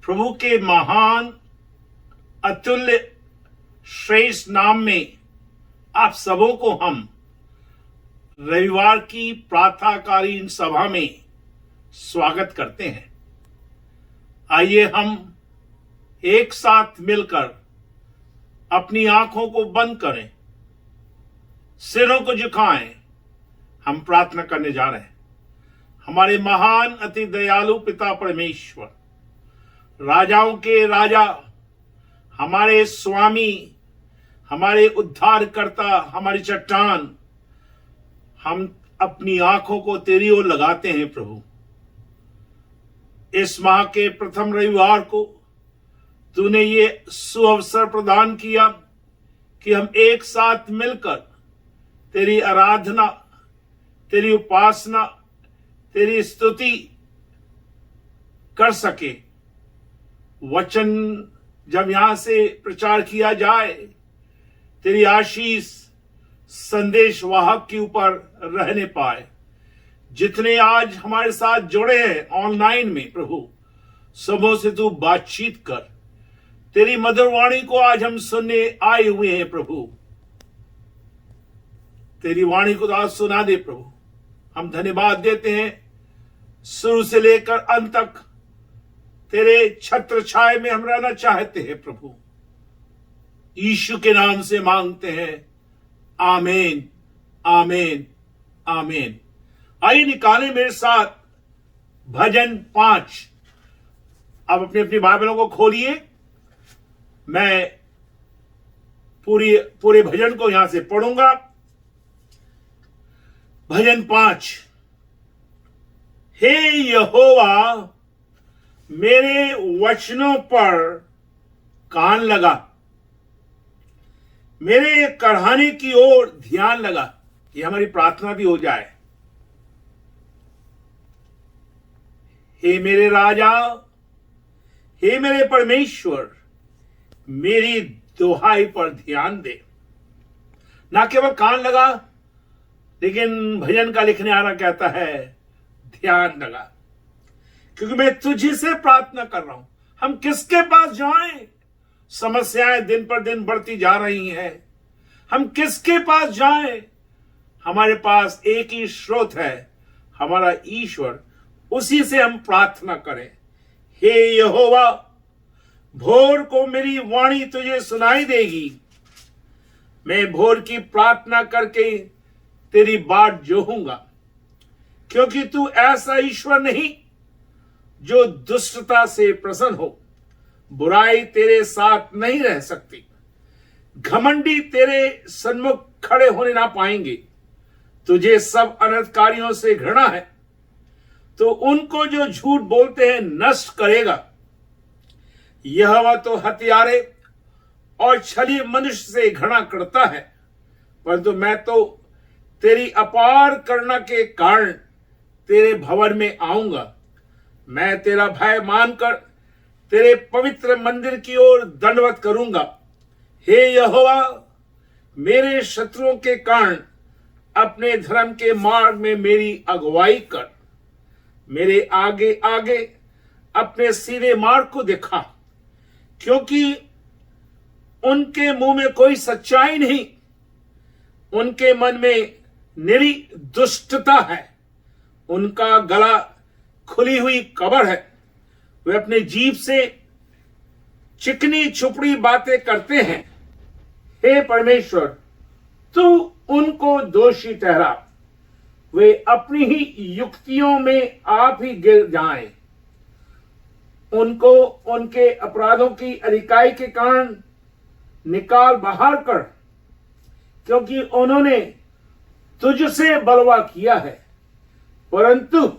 प्रभु के महान अतुल्य श्रेष्ठ नाम में आप सबों को हम रविवार की प्रातःकालीन सभा में स्वागत करते हैं। आइए हम एक साथ मिलकर अपनी आंखों को बंद करें, सिरों को झुकाएं। हम प्रार्थना करने जा रहे हैं। हमारे महान अति दयालु पिता परमेश्वर, राजाओं के राजा, हमारे स्वामी, हमारे उद्धारकर्ता, हमारी चट्टान, हम अपनी आंखों को तेरी ओर लगाते हैं। प्रभु, इस माह के प्रथम रविवार को तूने ये सुअवसर प्रदान किया कि हम एक साथ मिलकर तेरी आराधना, तेरी उपासना, तेरी स्तुति कर सके। वचन जब यहां से प्रचार किया जाए, तेरी आशीष संदेश वाहक के ऊपर रहने पाए। जितने आज हमारे साथ जुड़े हैं ऑनलाइन में, प्रभु सबों से तू बातचीत कर। तेरी मधुर वाणी को आज हम सुनने आए हुए हैं। प्रभु, तेरी वाणी को तो आज सुना दे। प्रभु, हम धन्यवाद देते हैं। शुरू से लेकर अंत तक तेरे छत्र छाए में हम रहना चाहते हैं। प्रभु, यीशु के नाम से मांगते हैं, आमीन, आमीन, आमीन। आइए निकालें मेरे साथ भजन 5। अब अपनी अपनी बाइबलों को खोलिए। मैं पूरे भजन को यहां से पढ़ूंगा। भजन 5। हे यहोवा, मेरे वचनों पर कान लगा, मेरे कढ़ाने की ओर ध्यान लगा। ये हमारी प्रार्थना भी हो जाए। हे मेरे राजा, हे मेरे परमेश्वर, मेरी दुहाई पर ध्यान दे। ना केवल कान लगा, लेकिन भजन का लिखने वाला कहता है ध्यान लगा, क्योंकि मैं तुझे से प्रार्थना कर रहा हूं। हम किसके पास जाएं? समस्याएं दिन पर दिन बढ़ती जा रही हैं। हम किसके पास जाएं? हमारे पास एक ही स्रोत है, हमारा ईश्वर। उसी से हम प्रार्थना करें। हे यहोवा, भोर को मेरी वाणी तुझे सुनाई देगी। मैं भोर की प्रार्थना करके तेरी बाट जोहूंगा, क्योंकि तू ऐसा ईश्वर नहीं जो दुष्टता से प्रसन्न हो। बुराई तेरे साथ नहीं रह सकती। घमंडी तेरे सन्मुख खड़े होने ना पाएंगे। तुझे सब अनर्थकारियों से घृणा है, तो उनको जो झूठ बोलते हैं नष्ट करेगा। यहोवा तो हत्यारे और छली मनुष्य से घृणा करता है, परंतु मैं तो तेरी अपार करुणा के कारण तेरे भवन में आऊंगा। मैं तेरा भय मानकर तेरे पवित्र मंदिर की ओर दंडवत करूंगा। हे यहोवा, मेरे शत्रुओं के कारण अपने धर्म के मार्ग में मेरी अगुवाई कर। मेरे आगे आगे अपने सीधे मार्ग को दिखा, क्योंकि उनके मुंह में कोई सच्चाई नहीं। उनके मन में निरी दुष्टता है। उनका गला खुली हुई कब्र है। वे अपने जीभ से चिकनी छुपड़ी बातें करते हैं। हे परमेश्वर, तू उनको दोषी ठहरा। वे अपनी ही युक्तियों में आप ही गिर जाएं। उनको उनके अपराधों की अधिकाई के कारण निकाल बाहर कर, क्योंकि उन्होंने तुझसे बलवा किया है। परंतु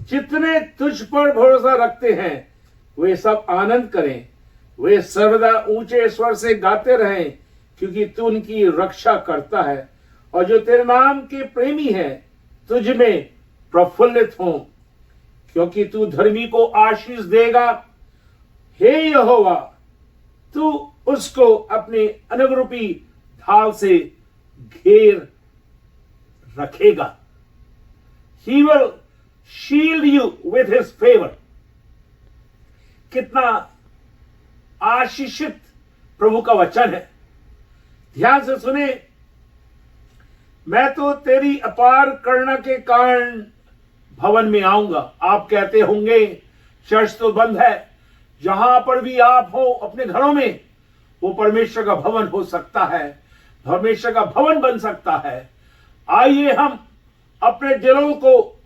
जितने तुझ पर भरोसा रखते हैं वे सब आनंद करें। वे सर्वदा ऊंचे स्वर से गाते रहें, क्योंकि तू उनकी रक्षा करता है। और जो तेरे नाम के प्रेमी हैं तुझ में प्रफुल्लित हों, क्योंकि तू धर्मी को आशीष देगा। हे यहोवा, तू उसको अपने अनुग्रूपी ढाल से घेर रखेगा। He will shield you with his favor. कितना आशीषित प्रभु का वचन है। ध्यान से सुने। मैं तो तेरी अपार करुणा के कारण भवन में आऊंगा। आप कहते होंगे चर्च तो बंद है। जहां पर भी आप हो अपने घरों में, वो परमेश्वर का भवन हो सकता है, परमेश्वर का भवन बन सकता है। आइए हम अपने दिलों को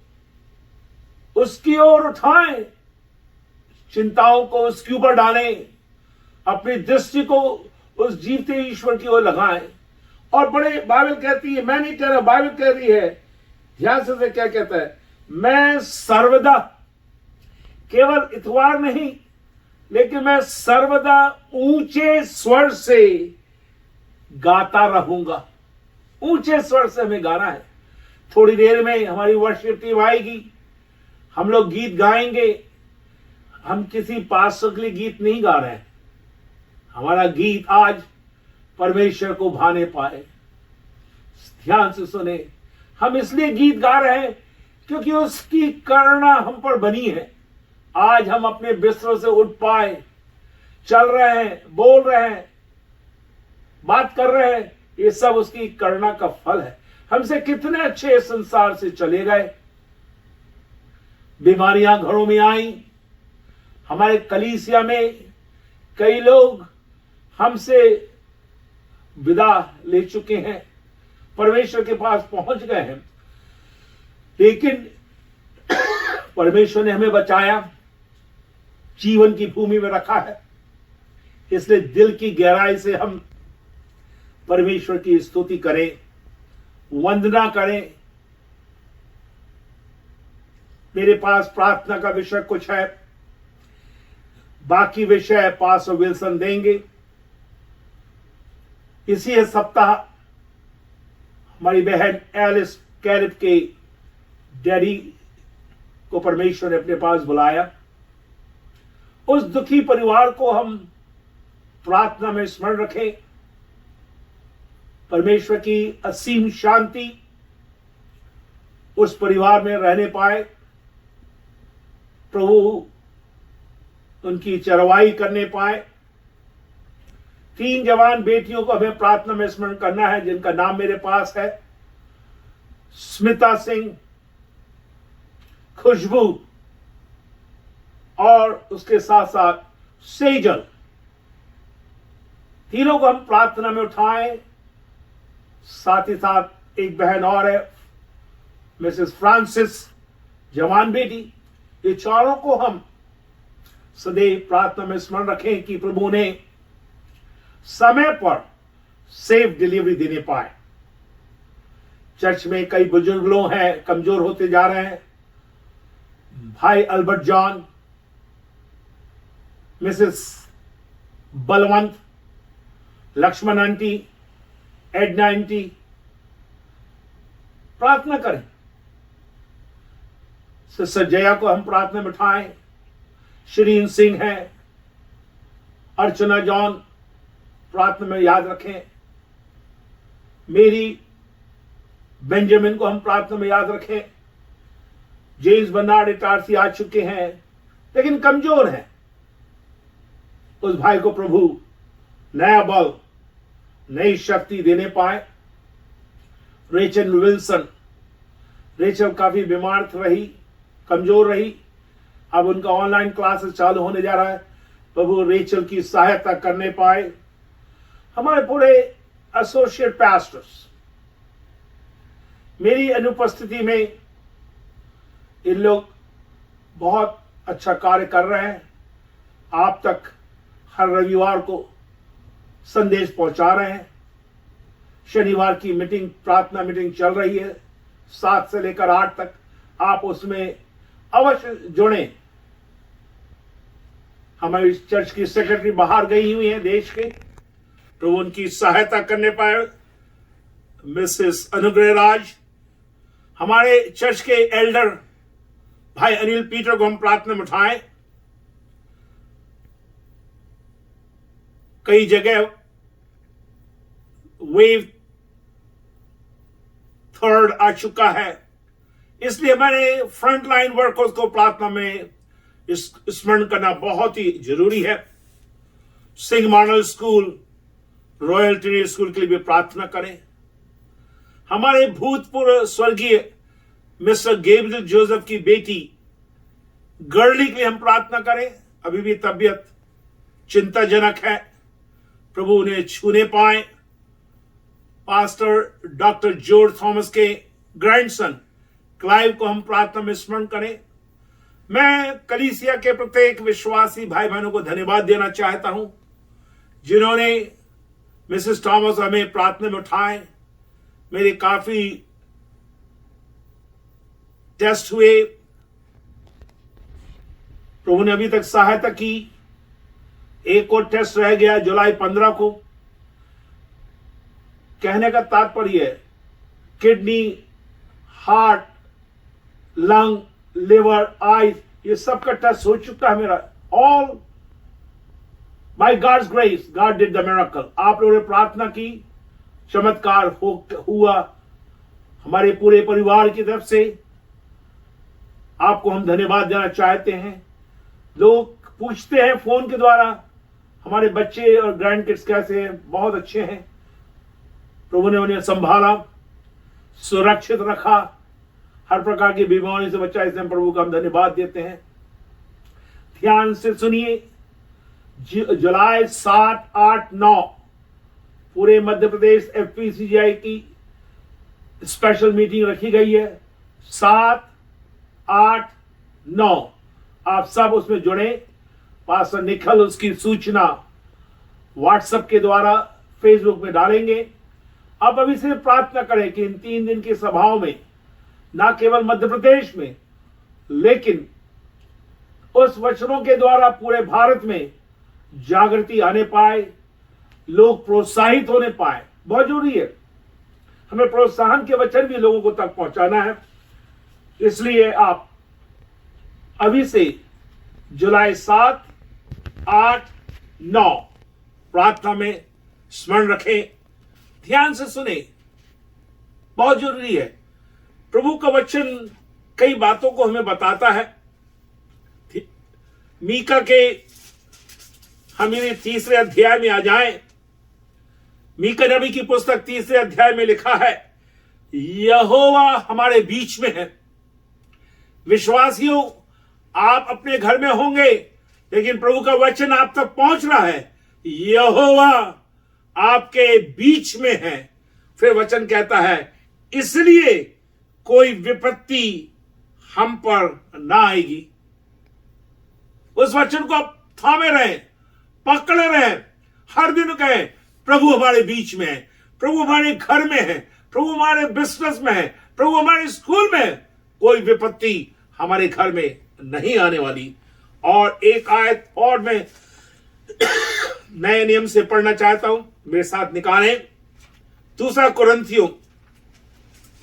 उसकी ओर उठाएं, चिंताओं को उसके ऊपर डालें, अपनी दृष्टि को उस जीवते ईश्वर की ओर लगाएं। और बड़े बाइबल कहती है, मैं नहीं कह रहा, बाइबल कह रही है। ध्यान से क्या कहता है, मैं सर्वदा, केवल इतवार नहीं, लेकिन मैं सर्वदा ऊंचे स्वर से गाता रहूंगा। ऊंचे स्वर से हमें गाना है। थोड़ी देर में हमारी वर्शिप टीम आएगी, हम लोग गीत गाएंगे। हम किसी पास्टर के लिए गीत नहीं गा रहे हैं। हमारा गीत आज परमेश्वर को भाने पाए। ध्यान से सुने। हम इसलिए गीत गा रहे हैं क्योंकि उसकी करुणा हम पर बनी है। आज हम अपने बिस्तरों से उठ पाए, चल रहे हैं, बोल रहे हैं, बात कर रहे हैं, ये सब उसकी करुणा का फल है। हमसे कितने अच्छे संसार से चले गए, बीमारियां घरों में आई। हमारे कलीसिया में कई लोग हमसे विदा ले चुके हैं, परमेश्वर के पास पहुंच गए हैं। लेकिन परमेश्वर ने हमें बचाया, जीवन की भूमि में रखा है। इसलिए दिल की गहराई से हम परमेश्वर की स्तुति करें, वंदना करें। मेरे पास प्रार्थना का विषय कुछ है, बाकी विषय पास्टर विल्सन देंगे। इसी सप्ताह हमारी बहन एलिस कैरिप के डैडी को परमेश्वर ने अपने पास बुलाया। उस दुखी परिवार को हम प्रार्थना में स्मरण रखें। परमेश्वर की असीम शांति उस परिवार में रहने पाए, प्रभु उनकी चरवाई करने पाए। 3 जवान बेटियों को हमें प्रार्थना में स्मरण करना है, जिनका नाम मेरे पास है, स्मिता सिंह, खुशबू और उसके साथ साथ सेजल। तीनों को हम प्रार्थना में उठाएं। साथ ही साथ एक बहन और है, मिसेस फ्रांसिस, जवान बेटी। ये चारों को हम सदैव प्रार्थना में स्मरण रखें कि प्रभु ने समय पर सेफ डिलीवरी देने पाए। चर्च में कई बुजुर्ग लोग हैं, कमजोर होते जा रहे हैं। भाई Albert John, Mrs Balwant, Laxman aunty, Edna aunty, प्रार्थना करें। सिस्टर जया को हम प्रार्थना में उठाएं। शरीन सिंह है, अर्चना जॉन, प्रार्थना में याद रखें। मेरी बेंजामिन को हम प्रार्थना में याद रखें। जेम्स बर्नार्ड इटारसी आ चुके हैं लेकिन कमजोर हैं। उस भाई को प्रभु नया बल, नई शक्ति देने पाए। रेचल विल्सन, रेचल काफी बीमार रही, कमजोर रही। अब उनका ऑनलाइन क्लासेस चालू होने जा रहा है। प्रभु रेचल की सहायता करने पाए। हमारे पूरे एसोसिएट पास्टर्स, मेरी अनुपस्थिति में इन लोग बहुत अच्छा कार्य कर रहे हैं। आप तक हर रविवार को संदेश पहुंचा रहे हैं। शनिवार की मीटिंग, प्रार्थना मीटिंग चल रही है 7 से लेकर 8 तक। आप उसमें अवश्य जुड़ें। हमारी चर्च की सेक्रेटरी बाहर गई हुई है देश के, तो उनकी सहायता करने पाए। मिसेस अनुग्रह राज, हमारे चर्च के एल्डर भाई अनिल पीटर को हम प्रार्थना में उठाएं। कई जगह वेव 3 आ चुका है, इसलिए मैंने फ्रंट लाइन वर्कर्स को प्रार्थना में स्मरण करना बहुत ही जरूरी है। Singh model school, royal Trinity school के लिए भी प्रार्थना करें। हमारे भूतपूर्व स्वर्गीय मिस्टर गेब्रियल जोसेफ की बेटी गर्ली के लिए हम प्रार्थना करें। अभी भी तबीयत चिंताजनक है, प्रभु उन्हें छूने पाए। पास्टर डॉक्टर जॉर्ज थॉमस के ग्रैंडसन क्लाइव को हम प्रार्थना में स्मरण करें। मैं कलीसिया के प्रत्येक विश्वासी भाई बहनों को धन्यवाद देना चाहता हूं जिन्होंने मिसेस थॉमस हमें प्रार्थना में उठाए। मेरे काफी टेस्ट हुए, प्रभु ने अभी तक सहायता की। एक और टेस्ट रह गया जुलाई 15 को। कहने का तात्पर्य है kidney, heart, lung, liver, eyes, ये सब का टेस्ट हो चुका है मेरा। All by God's grace, God did the miracle. आप लोगों ने प्रार्थना की, चमत्कार हुआ हमारे पूरे परिवार की तरफ से। आपको हम धन्यवाद देना चाहते हैं। लोग पूछते हैं फोन के द्वारा हमारे बच्चे और ग्रैंड किड्स कैसे हैं। बहुत अच्छे हैं, प्रभु ने उन्हें संभाला, सुरक्षित रखा, हर प्रकार की बीमारी से बचा। इसलिए प्रभु का हम धन्यवाद देते हैं। ध्यान से सुनिए, जुलाई 7, 8, 9 पूरे मध्य प्रदेश FPCGI की स्पेशल मीटिंग रखी गई है। 7, 8, 9 आप सब उसमें जुड़े। पास्टर निखल उसकी सूचना व्हाट्सएप के द्वारा फेसबुक में डालेंगे। अब अभी से प्रार्थना करें कि इन 3 दिन की सभाओं में न केवल मध्य प्रदेश में लेकिन उस वचनों के द्वारा पूरे भारत में जागृति आने पाए, लोग प्रोत्साहित होने पाए। बहुत जरूरी है, हमें प्रोत्साहन के वचन भी लोगों को तक पहुंचाना है। इसलिए आप अभी से जुलाई 7, 8, 9 प्रार्थना में स्मरण रखें। ध्यान से सुने, बहुत जरूरी है। प्रभु का वचन कई बातों को हमें बताता है। मीका के हम 3 अध्याय में आ जाएं। मीका नबी की पुस्तक 3 अध्याय में लिखा है, यहोवा हमारे बीच में है। विश्वासियों, आप अपने घर में होंगे लेकिन प्रभु का वचन आप तक पहुंच रहा है। यहोवा आपके बीच में है। फिर वचन कहता है, इसलिए कोई विपत्ति हम पर ना आएगी। उस वचन को आप थामे रहें, पकड़े रहें, हर दिन कहें, प्रभु हमारे बीच में है, प्रभु हमारे घर में है, प्रभु हमारे बिजनेस में है, प्रभु हमारे स्कूल में है। कोई विपत्ति हमारे घर में नहीं आने वाली। और एक आयत और मैं नए नियम से पढ़ना चाहता हूं, मेरे साथ निकालें। 2 कुरिन्थियों,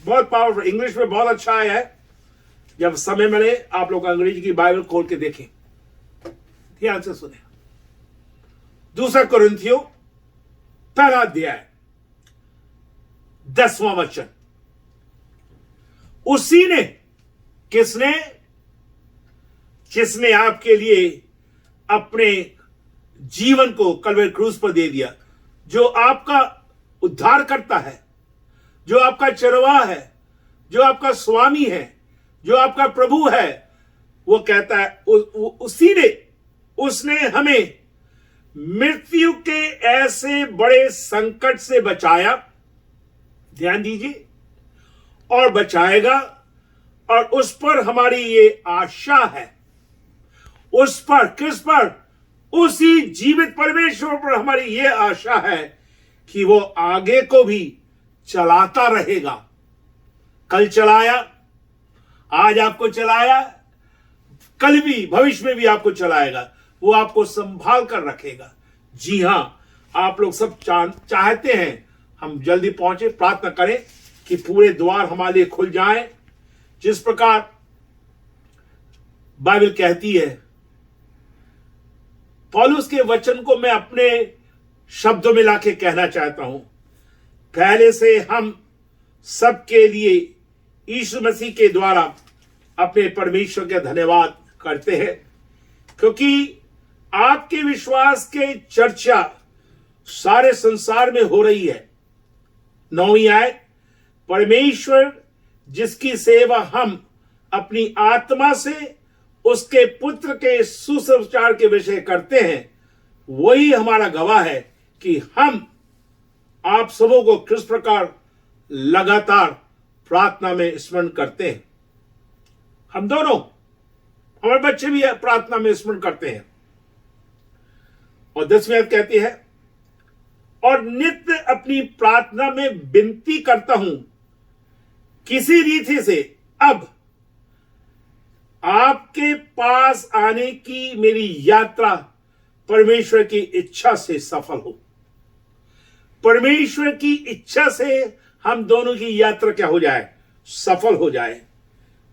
बहुत पावरफुल, इंग्लिश में बहुत अच्छा आया है। जब समय मिले आप लोग अंग्रेजी की बाइबल खोल के देखें, ध्यान से सुने। 2 कुरिन्थियों 1 अध्याय 10वां वचन। उसी ने, किसने? जिसने आपके लिए अपने जीवन को कलवरी क्रूस पर दे दिया, जो आपका उद्धार करता है, जो आपका चरवाहा है, जो आपका स्वामी है, जो आपका प्रभु है। वो कहता है उसी ने, उसने हमें मृत्यु के ऐसे बड़े संकट से बचाया, ध्यान दीजिए, और बचाएगा। और उस पर हमारी ये आशा है। उस पर, किस पर? उसी जीवित परमेश्वर पर हमारी ये आशा है कि वो आगे को भी चलाता रहेगा। कल चलाया, आज आपको चलाया, कल भी, भविष्य में भी आपको चलाएगा। वो आपको संभाल कर रखेगा। जी हां, आप लोग सब चाहते हैं हम जल्दी पहुंचे। प्रार्थना करें कि पूरे द्वार हमारे लिए खुल जाएं। जिस प्रकार बाइबल कहती है, पौलुस के वचन को मैं अपने शब्दों में लाके कहना चाहता हूं। पहले से हम सबके लिए यीशु मसीह के द्वारा अपने परमेश्वर का धन्यवाद करते हैं। क्योंकि आपके विश्वास के चर्चा सारे संसार में हो रही है। 9वीं आयत, परमेश्वर जिसकी सेवा हम अपनी आत्मा से उसके पुत्र के सुसमाचार के विषय करते हैं, वही हमारा गवाह है कि हम आप सबों को किस प्रकार लगातार प्रार्थना में स्मरण करते हैं। हम दोनों, हमारे बच्चे भी प्रार्थना में स्मरण करते हैं। और 10वीं आयत कहती है, और नित्य अपनी प्रार्थना में विनती करता हूं किसी रीति से अब आपके पास आने की मेरी यात्रा परमेश्वर की इच्छा से सफल हो। परमेश्वर की इच्छा से हम दोनों की यात्रा क्या हो जाए? सफल हो जाए।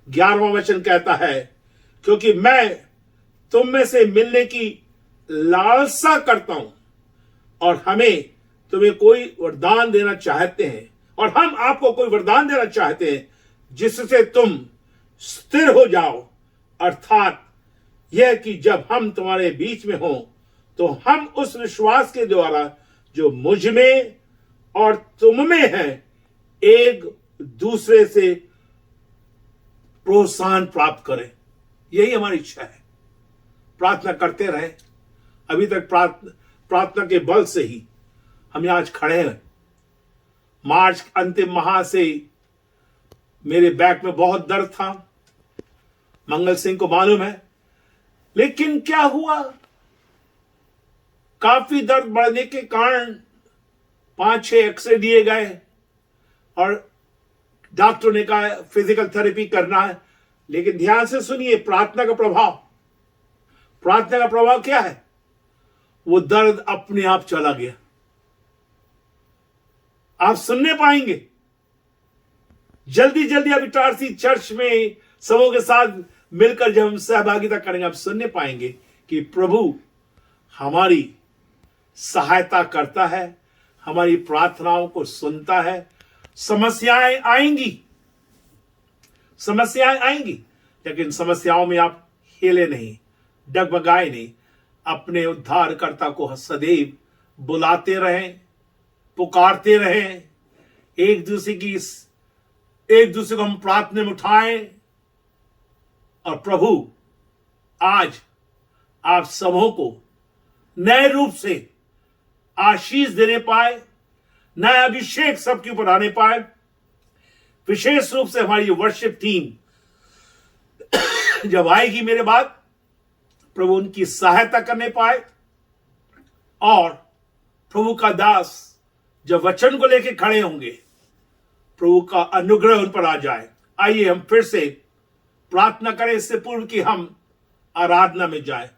11वां वचन कहता है, क्योंकि मैं तुम में से मिलने की लालसा करता हूं और हमें तुम्हें कोई वरदान देना चाहते हैं, और हम आपको कोई वरदान देना चाहते हैं जिससे तुम स्थिर हो जाओ, अर्थात यह कि जब हम तुम्हारे बीच में हों तो हम उस विश्वास के द्वारा जो मुझ में और तुम में है एक दूसरे से प्रोत्साहन प्राप्त करें। यही हमारी इच्छा है। प्रार्थना करते रहें। अभी तक प्रार्थना के बल से ही हम आज खड़े हैं। मार्च अंतिम माह से मेरे बैक में बहुत दर्द था, मंगल सिंह को मालूम है। लेकिन क्या हुआ, काफी दर्द बढ़ने के कारण 5-6 एक्सरे दिए गए और डॉक्टर ने कहा फिजिकल थेरेपी करना है। लेकिन ध्यान से सुनिए, प्रार्थना का प्रभाव क्या है? वो दर्द अपने आप चला गया। आप सुनने पाएंगे जल्दी जल्दी। अब इटारसी चर्च में सबों के साथ मिलकर जब हम सहभागिता करेंगे, आप सुनने पाएंगे कि प्रभु हमारी सहायता करता है, हमारी प्रार्थनाओं को सुनता है। समस्याएं आएंगी, लेकिन समस्याओं में आप हिले नहीं, डगमगाए नहीं। अपने उद्धारकर्ता को सदैव बुलाते रहें, पुकारते रहें। एक दूसरे को हम प्रार्थना में उठाएं, और प्रभु आज आप सबों को नए रूप से आशीष देने पाए, नया अभिषेक सबके ऊपर आने पाए। विशेष रूप से हमारी वर्शिप टीम जब आएगी मेरे बाद, प्रभु उनकी सहायता करने पाए, और प्रभु का दास जब वचन को लेकर खड़े होंगे, प्रभु का अनुग्रह उन पर आ जाए। आइए हम फिर से प्रार्थना करें इससे पूर्व कि हम आराधना में जाएं।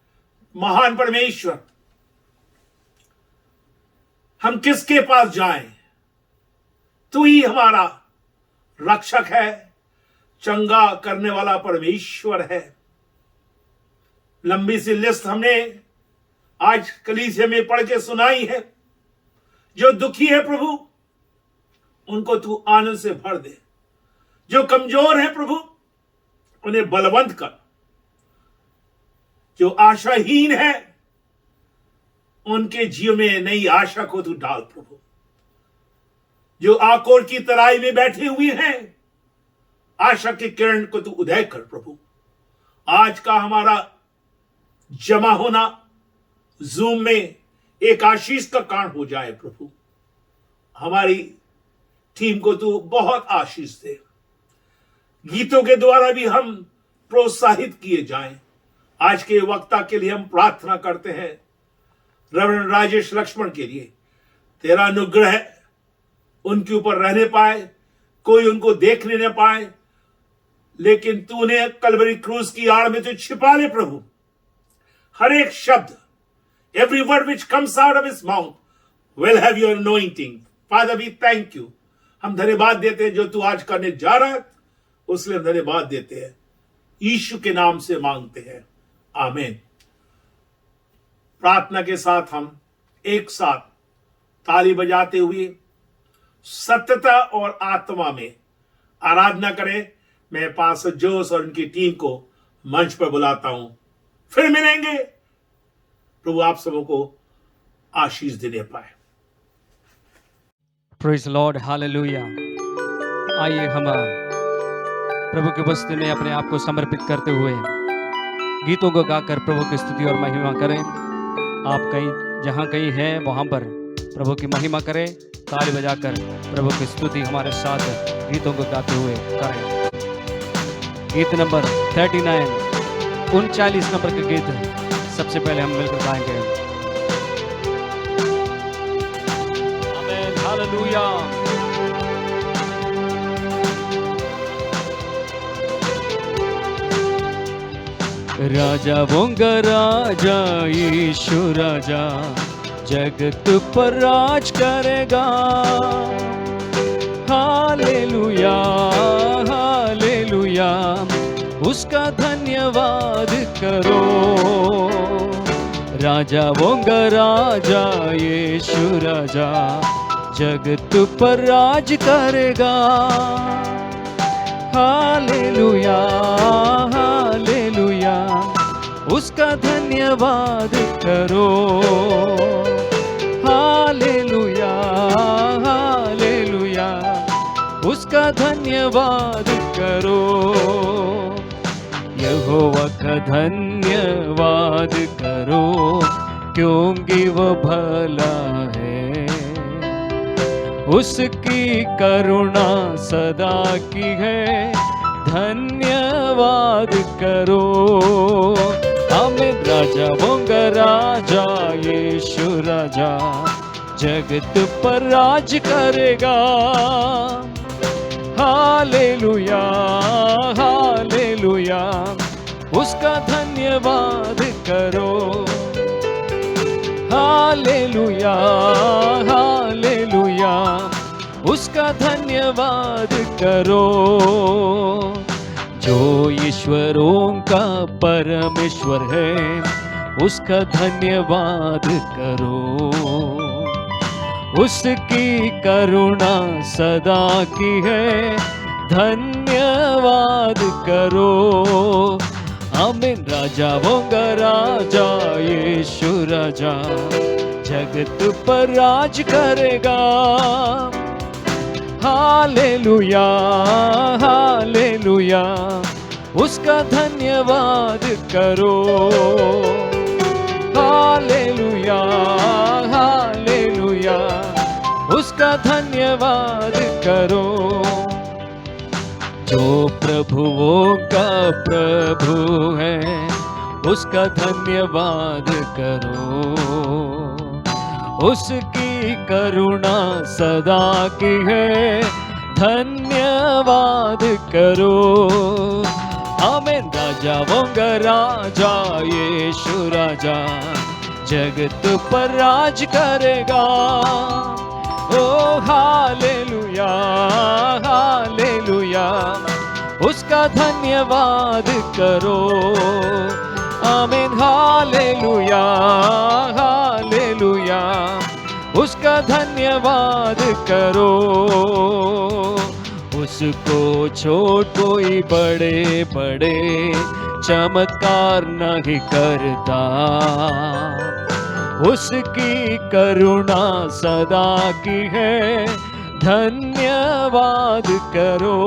महान परमेश्वर, हम किसके पास जाएं? तू ही हमारा रक्षक है, चंगा करने वाला परमेश्वर है। लंबी सी लिस्ट हमने आज कलीसिया में पढ़ के सुनाई है। जो दुखी है प्रभु, उनको तू आनंद से भर दे। जो कमजोर है प्रभु, उन्हें बलवंत कर। जो आशाहीन है, उनके जीवन में नई आशा को तू डाल प्रभु। जो आकोर की तराई में बैठे हुए हैं, आशा के किरण को तू उदय कर प्रभु। आज का हमारा जमा होना जूम में एक आशीष का कारण हो जाए प्रभु। हमारी टीम को तू बहुत आशीष दे। गीतों के द्वारा भी हम प्रोत्साहित किए जाएं। आज के वक्ता के लिए हम प्रार्थना करते हैं, रेवरेंड राजेश लक्ष्मण के लिए। तेरा अनुग्रह उनके ऊपर रहने पाए, कोई उनको देखने न पाए, लेकिन तूने कलवरी क्रूज की आड़ में तो छिपा ले प्रभु। हर एक शब्द, every word which comes out of his mouth will have your anointing. Father, we thank you. हम धन्यवाद देते हैं जो तू आज करने जा रहा है, उसलिए हम धन्यवाद देते हैं। यीशु के नाम से मांगते हैं, आमीन। प्रार्थना के साथ हम एक साथ ताली बजाते हुए सत्यता और आत्मा में आराधना करें। मैं पास्टर जोस और उनकी टीम को मंच पर बुलाता हूं। फिर मिलेंगे। प्रभु आप सबों को आशीष देने पाए। Praise Lord, hallelujah. आइए हम प्रभु की उपस्थिति में अपने आप को समर्पित करते हुए गीतों को गाकर प्रभु की स्तुति और महिमा करें। आप कहीं जहाँ कहीं हैं वहाँ पर प्रभु की महिमा करें, ताली बजाकर प्रभु की स्तुति हमारे साथ गीतों को गाते हुए करें। गीत नंबर 39, 39 नंबर के गीत सबसे पहले हम मिलकर गाएंगे। आमीन, हालेलुया। राजा वोंगा राजा यीशु राजा जगत पर राज करेगा। हालेलुया हालेलुया, उसका धन्यवाद करो। राजा वोंगा राजा यीशु राजा जगत पर राज करेगा। हालेलुया हालेलुया, उसका धन्यवाद करो। हालेलुया हालेलुया, उसका धन्यवाद करो। यहोवा का धन्यवाद करो, क्योंकि वह भला है। उसकी करुणा सदा की है, धन्यवाद करो। आमीन। राजा वोंगा राजा यीशु राजा जगत पर राज करेगा। हालेलुया हालेलुया, उसका धन्यवाद करो। हालेलुया हालेलुया, उसका धन्यवाद करो। जो ईश्वरों का परमेश्वर है, उसका धन्यवाद करो। उसकी करुणा सदा की है, धन्यवाद करो। आमीन। राजा वोंगा राजा यीशु राजा जगत पर राज करेगा। हालेलुया हालेलुया, उसका धन्यवाद करो। हालेलुया हालेलुया, उसका धन्यवाद करो। जो प्रभुओं का प्रभु है, उसका धन्यवाद करो। उसकी करुणा सदा की है, धन्यवाद करो। आमीन। राजा वोंगा राजा यीशु राजा जगत पर राज करेगा। ओ हालेलुया हालेलुया, उसका धन्यवाद करो। आमीन। हालेलुया हालेलुया, उसका धन्यवाद करो। उसको छोड़ कोई बड़े बड़े चमत्कार नहीं करता। उसकी करुणा सदा की है, धन्यवाद करो।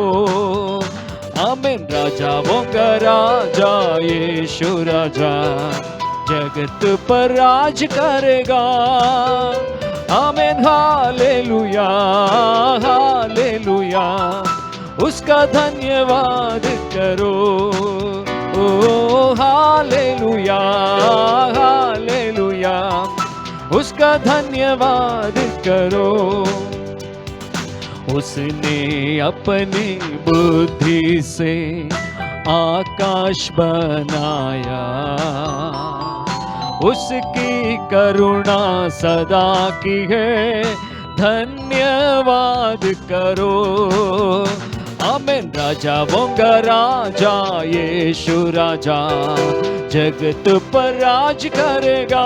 आमीन। राजा वोंगा राजा यीशु राजा जगत पर राज करेगा। आमीन। हालेलुया हालेलुया, उसका धन्यवाद करो। ओ हालेलुया हालेलुया, उसका धन्यवाद करो। उसने अपनी बुद्धि से आकाश बनाया। उसकी करुणा सदा की है, धन्यवाद करो। आमीन। राजा वोंगा राजा यीशु राजा जगत पर राज करेगा।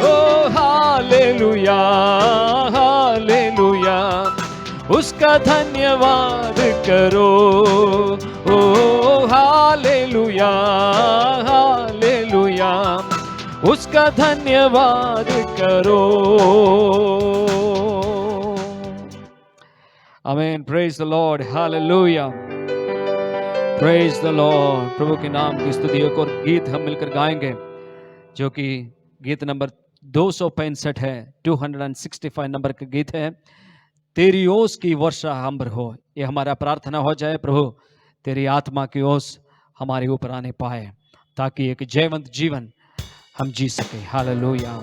ओ हालेलुया हालेलुया, उसका धन्यवाद करो। ओ हालेलुया हालेलुया, उसका धन्यवाद करो। आमीन, praise the Lord, hallelujah, praise the Lord. प्रभु के नाम की स्तुति। एक और गीत हम मिलकर गाएंगे जो कि गीत नंबर 265 है, 265 नंबर का गीत है, तेरी ओस की वर्षा हम पर हो। ये हमारा प्रार्थना हो जाए, प्रभु तेरी आत्मा की ओस हमारे ऊपर आने पाए ताकि एक जयवंत जीवन हम जी सके। हालेलुया।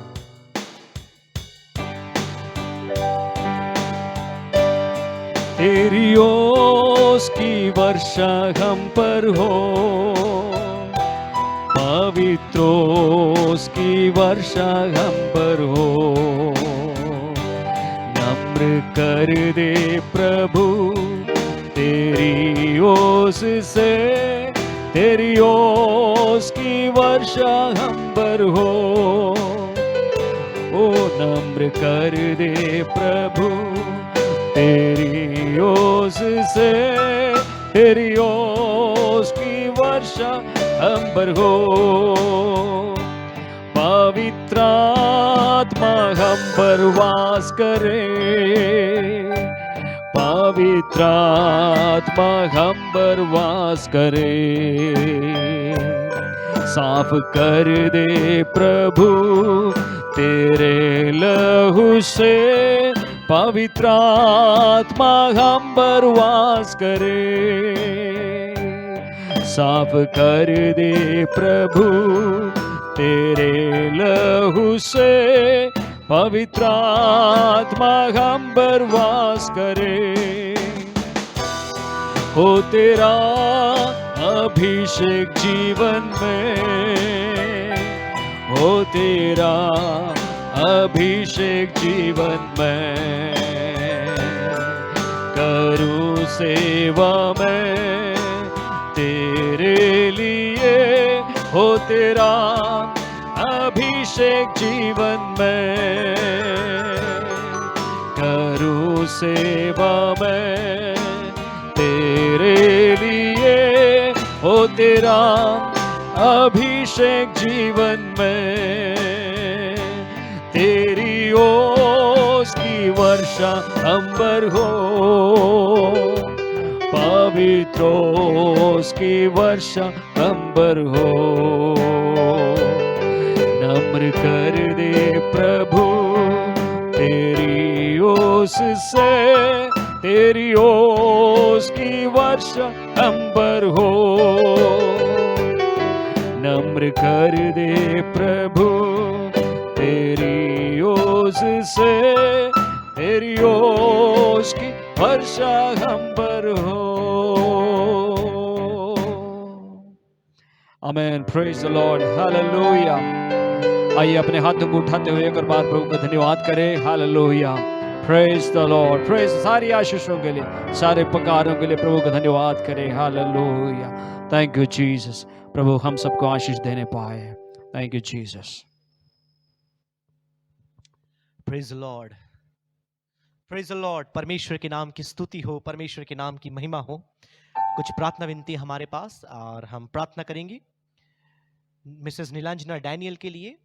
तेरी ओस की वर्षा हम पर हो, पवित्र ओस की वर्षा हम पर हो। नम्र कर दे प्रभु तेरी ओस से, तेरी ओस की वर्षा हम पर हो। ओ नम्र कर दे प्रभु तेरी ओस से, तेरी ओस की वर्षा हम पर हो। पवित्र आत्मा हम पर वास करे, पवित्र आत्मा हम पर वास करे। साफ कर दे प्रभु तेरे लहू से, पवित्र आत्मा हम पर वास करे। साफ कर दे प्रभु तेरे लहू से, पवित्र आत्मा हम पर वास करे। हो तेरा अभिषेक जीवन में, हो तेरा अभिषेक जीवन में, करूं सेवा में तेरे लिए। हो तेरा अभिषेक जीवन में, करूं सेवा में तेरे लिए। हो तेरा अभिषेक जीवन में, तेरी ओस की वर्षा हम पर हो, पवित्र ओस की वर्षा हम पर हो। नम्र कर दे प्रभु तेरी ओस से, तेरी ओस की वर्षा हम पर हो। नम्र कर दे प्रभु तेरी ओस से, तेरी ओस की वर्षा हम पर हो। आमीन, प्रेज द लॉर्ड, हालेलुया। आइए अपने हाथों को उठाते हुए एक और बार प्रभु का धन्यवाद करें। Hallelujah, praise the Lord, praise. सारी आशीषों के लिए, सारे पकारों के लिए प्रभु का धन्यवाद करें। Hallelujah, thank you Jesus. प्रभु हम सबको आशीष देने पाए। Thank you Jesus. Praise the Lord, praise the Lord. परमेश्वर के नाम की स्तुति हो, परमेश्वर के नाम की महिमा हो। कुछ प्रार्थना विनती हमारे पास और हम प्रार्थना करेंगे। मिसेस नीलांजना डैनियल के लिए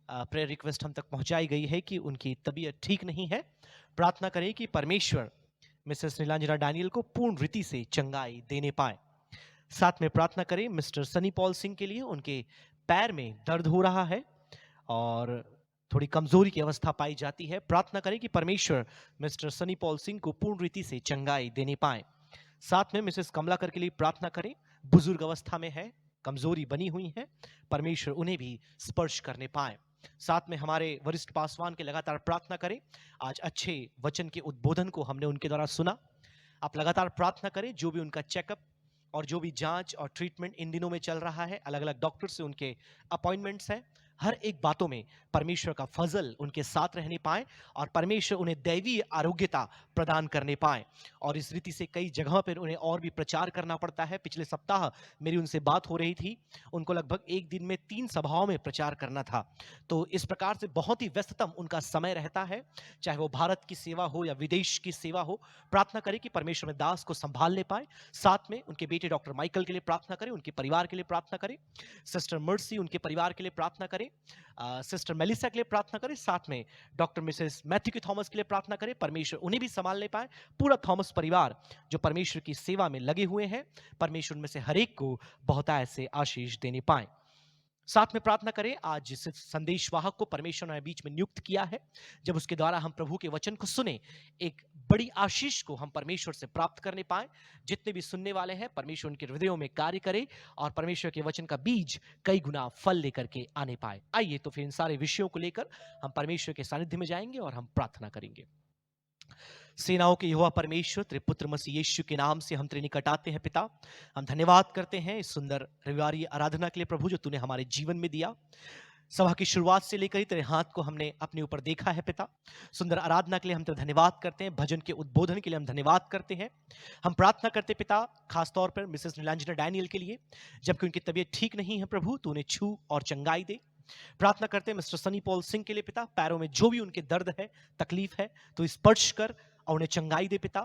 प्रेयर रिक्वेस्ट हम तक पहुंचाई गई है कि उनकी तबीयत ठीक नहीं है। प्रार्थना करें कि परमेश्वर मिसेस नीलांजना डैनियल को पूर्ण रीति से चंगाई देने पाए। साथ में प्रार्थना करें मिस्टर सनी पॉल सिंह के लिए। उनके पैर में दर्द हो रहा है और थोड़ी कमजोरी की अवस्था पाई जाती है। प्रार्थना करें कि परमेश्वर मिस्टर सनी पॉल सिंह को पूर्ण रीति से चंगाई देने पाए। साथ में मिसेस कमलाकर के लिए प्रार्थना करें, बुजुर्ग अवस्था में है, कमजोरी बनी हुई है, परमेश्वर उन्हें भी स्पर्श करने पाए। साथ में हमारे वरिष्ठ पासवान के लगातार प्रार्थना करें। आज अच्छे वचन के उद्बोधन को हमने उनके द्वारा सुना। आप लगातार प्रार्थना करें, जो भी उनका चेकअप और जो भी जांच और ट्रीटमेंट इन दिनों में चल रहा है, अलग अलग डॉक्टर से उनके अपॉइंटमेंट्स हैं, हर एक बातों में परमेश्वर का फजल उनके साथ रहने पाए और परमेश्वर उन्हें दैवीय आरोग्यता प्रदान करने पाए। और इस रीति से कई जगहों पर उन्हें और भी प्रचार करना पड़ता है। पिछले सप्ताह मेरी उनसे बात हो रही थी, उनको लगभग एक दिन में 3 सभाओं में प्रचार करना था। तो इस प्रकार से बहुत ही व्यस्ततम उनका समय रहता है, चाहे वो भारत की सेवा हो या विदेश की सेवा हो। प्रार्थना करें कि परमेश्वर में दास को संभाल ले पाए। साथ में उनके बेटे डॉक्टर माइकल के लिए प्रार्थना करें, उनके परिवार के लिए प्रार्थना करें, सिस्टर मर्सी उनके परिवार के लिए प्रार्थना करें, सिस्टर मेलिसा के लिए प्रार्थना करें, साथ में डॉक्टर मिसेस मैथ्यू थॉमस के लिए प्रार्थना करें, परमेश्वर उन्हें भी संभाल ले पाए। पूरा थॉमस परिवार जो परमेश्वर की सेवा में लगे हुए हैं, परमेश्वर उनमें से हर एक को बहुतायत से आशीष देने पाए। साथ में प्रार्थना करें, आज जिस संदेशवाहक को परमेश्वर ने बीच में नियुक्त किया है, जब उसके द्वारा हम प्रभु के वचन को सुने, एक बड़ी आशीष को हम परमेश्वर से प्राप्त करने पाए। जितने भी सुनने वाले हैं, परमेश्वर उनके हृदयों में कार्य करे और परमेश्वर के वचन का बीज कई गुना फल लेकर के आने पाए। आइए तो फिर इन सारे विषयों को लेकर हम परमेश्वर के सानिध्य में जाएंगे और हम प्रार्थना करेंगे। सेनाओं के यहोवा परमेश्वर, तेरे पुत्र मसीह यीशु के नाम से हम तेरे निकट आते हैं पिता। हम धन्यवाद करते हैं इस सुंदर रविवारी आराधना के लिए प्रभु, जो तूने हमारे जीवन में दिया। सभा की शुरुआत से लेकर ही तेरे हाथ को हमने अपने ऊपर देखा है पिता। सुंदर आराधना के लिए हम तेरा धन्यवाद करते हैं, भजन के उद्बोधन के लिए हम धन्यवाद करते हैं। हम प्रार्थना करते पिता, खासतौर पर मिसेस नीलांजना डैनियल के लिए, जबकि उनकी तबीयत ठीक नहीं है प्रभु, तू उन्हें छू और चंगाई दे। प्रार्थना करते हैं मिस्टर सनी पॉल सिंह के लिए पिता, पैरों में जो भी उनके दर्द है, तकलीफ है, तो स्पर्श कर और उन्हें चंगाई दे पिता।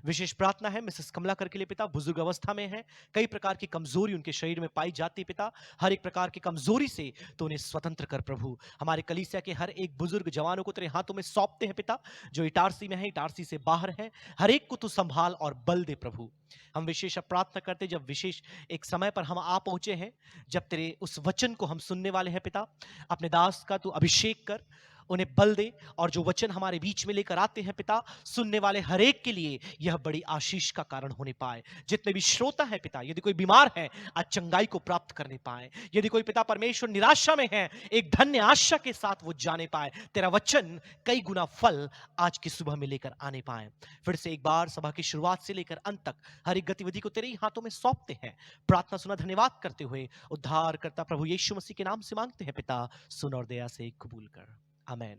विशेष प्रार्थना है मिसेस कमलाकर के लिए पिता, बुजुर्ग अवस्था में है, कई प्रकार की कमजोरी उनके शरीर में पाई जाती है पिता। हर एक प्रकार की कमजोरी से तो उन्हें स्वतंत्र कर प्रभु। हमारे कलीसिया के हर एक बुजुर्ग जवानों को तेरे हाथों में सौंपते हैं पिता, जो इटारसी में है, इटारसी से बाहर है, हर एक को तू संभाल और बल दे प्रभु। हम विशेष प्रार्थना करते, जब विशेष एक समय पर हम आ पहुंचे हैं, जब तेरे उस वचन को हम सुनने वाले हैं पिता, अपने दास का तू अभिषेक कर, उन्हें बल दे, और जो वचन हमारे बीच में लेकर आते हैं पिता, सुनने वाले हर एक के लिए यह बड़ी आशीष का कारण होने पाए। जितने भी श्रोता है पिता, यदि कोई बीमार है, आज चंगाई को प्राप्त करने पाए। यदि कोई पिता परमेश्वर निराशा में है, एक धन्य आशा के साथ वो जाने पाए, तेरा वचन कई गुना फल आज की सुबह में लेकर आने पाए। फिर से एक बार सभा की शुरुआत से लेकर अंत तक हर एक गतिविधि को तेरे ही हाथों में सौंपते हैं। प्रार्थना सुना धन्यवाद करते हुए उद्धार करता प्रभु यीशु मसीह के नाम से मांगते हैं पिता, सुन और दया से कबूल कर, आमेन।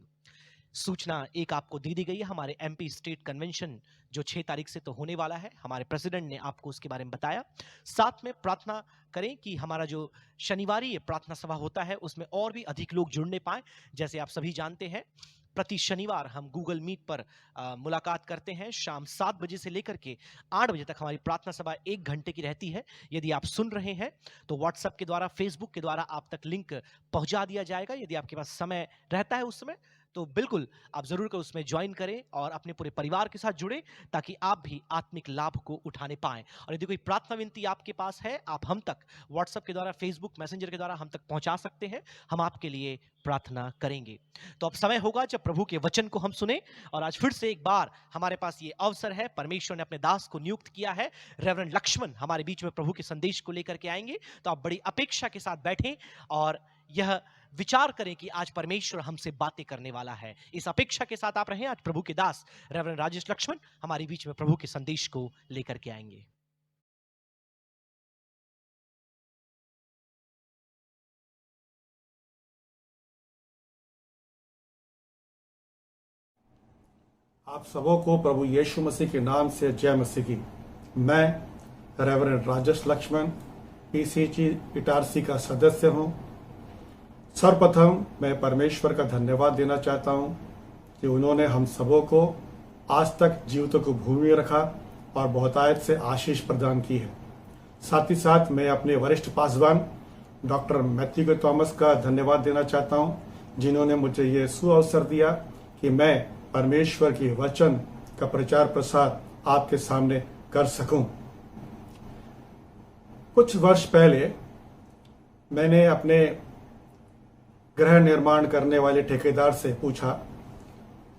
सूचना एक आपको दे दी गई है, हमारे एमपी स्टेट कन्वेंशन जो 6 तारीख से तो होने वाला है, हमारे प्रेसिडेंट ने आपको उसके बारे में बताया। साथ में प्रार्थना करें कि हमारा जो शनिवारी प्रार्थना सभा होता है, उसमें और भी अधिक लोग जुड़ने पाए। जैसे आप सभी जानते हैं, प्रति शनिवार हम गूगल मीट पर मुलाकात करते हैं। शाम 7 बजे से लेकर के 8 बजे तक हमारी प्रार्थना सभा 1 घंटे की रहती है। यदि आप सुन रहे हैं तो व्हाट्सएप के द्वारा, फेसबुक के द्वारा आप तक लिंक पहुंचा दिया जाएगा। यदि आपके पास समय रहता है उस समय, तो बिल्कुल आप जरूर कर उसमें ज्वाइन करें और अपने पूरे परिवार के साथ जुड़े, ताकि आप भी आत्मिक लाभ को उठाने पाएं। और यदि कोई प्रार्थना विनती आपके पास है, आप हम तक व्हाट्सएप के द्वारा, फेसबुक मैसेंजर के द्वारा हम तक पहुंचा सकते हैं। हम आपके लिए प्रार्थना करेंगे। तो अब समय होगा जब प्रभु के वचन को हम सुने। और आज फिर से एक बार हमारे पास ये अवसर है, परमेश्वर ने अपने दास को नियुक्त किया है। रेवरेंड लक्ष्मण हमारे बीच में प्रभु के संदेश को लेकर के आएंगे। तो आप बड़ी अपेक्षा के साथ बैठें और यह विचार करें कि आज परमेश्वर हमसे बातें करने वाला है। इस अपेक्षा के साथ आप रहें। आज प्रभु के दास रेवरेंड राजेश लक्ष्मण हमारे बीच में प्रभु के संदेश को लेकर के आएंगे। आप सबों को प्रभु यीशु मसीह के नाम से जय मसीह की। मैं रेवरेंड राजेश लक्ष्मण पीसीजी इटारसी का सदस्य हूं। सर्वप्रथम मैं परमेश्वर का धन्यवाद देना चाहता हूं कि उन्होंने हम सबों को आज तक जीवितों को भूमि में रखा और बहुतायत से आशीष प्रदान की है। साथ ही साथ मैं अपने वरिष्ठ पासवान डॉक्टर मैथ्यू थॉमस का धन्यवाद देना चाहता हूं, जिन्होंने मुझे ये सुअवसर दिया कि मैं परमेश्वर के वचन का प्रचार प्रसार आपके सामने कर सकूं। कुछ वर्ष पहले मैंने अपने गृह निर्माण करने वाले ठेकेदार से पूछा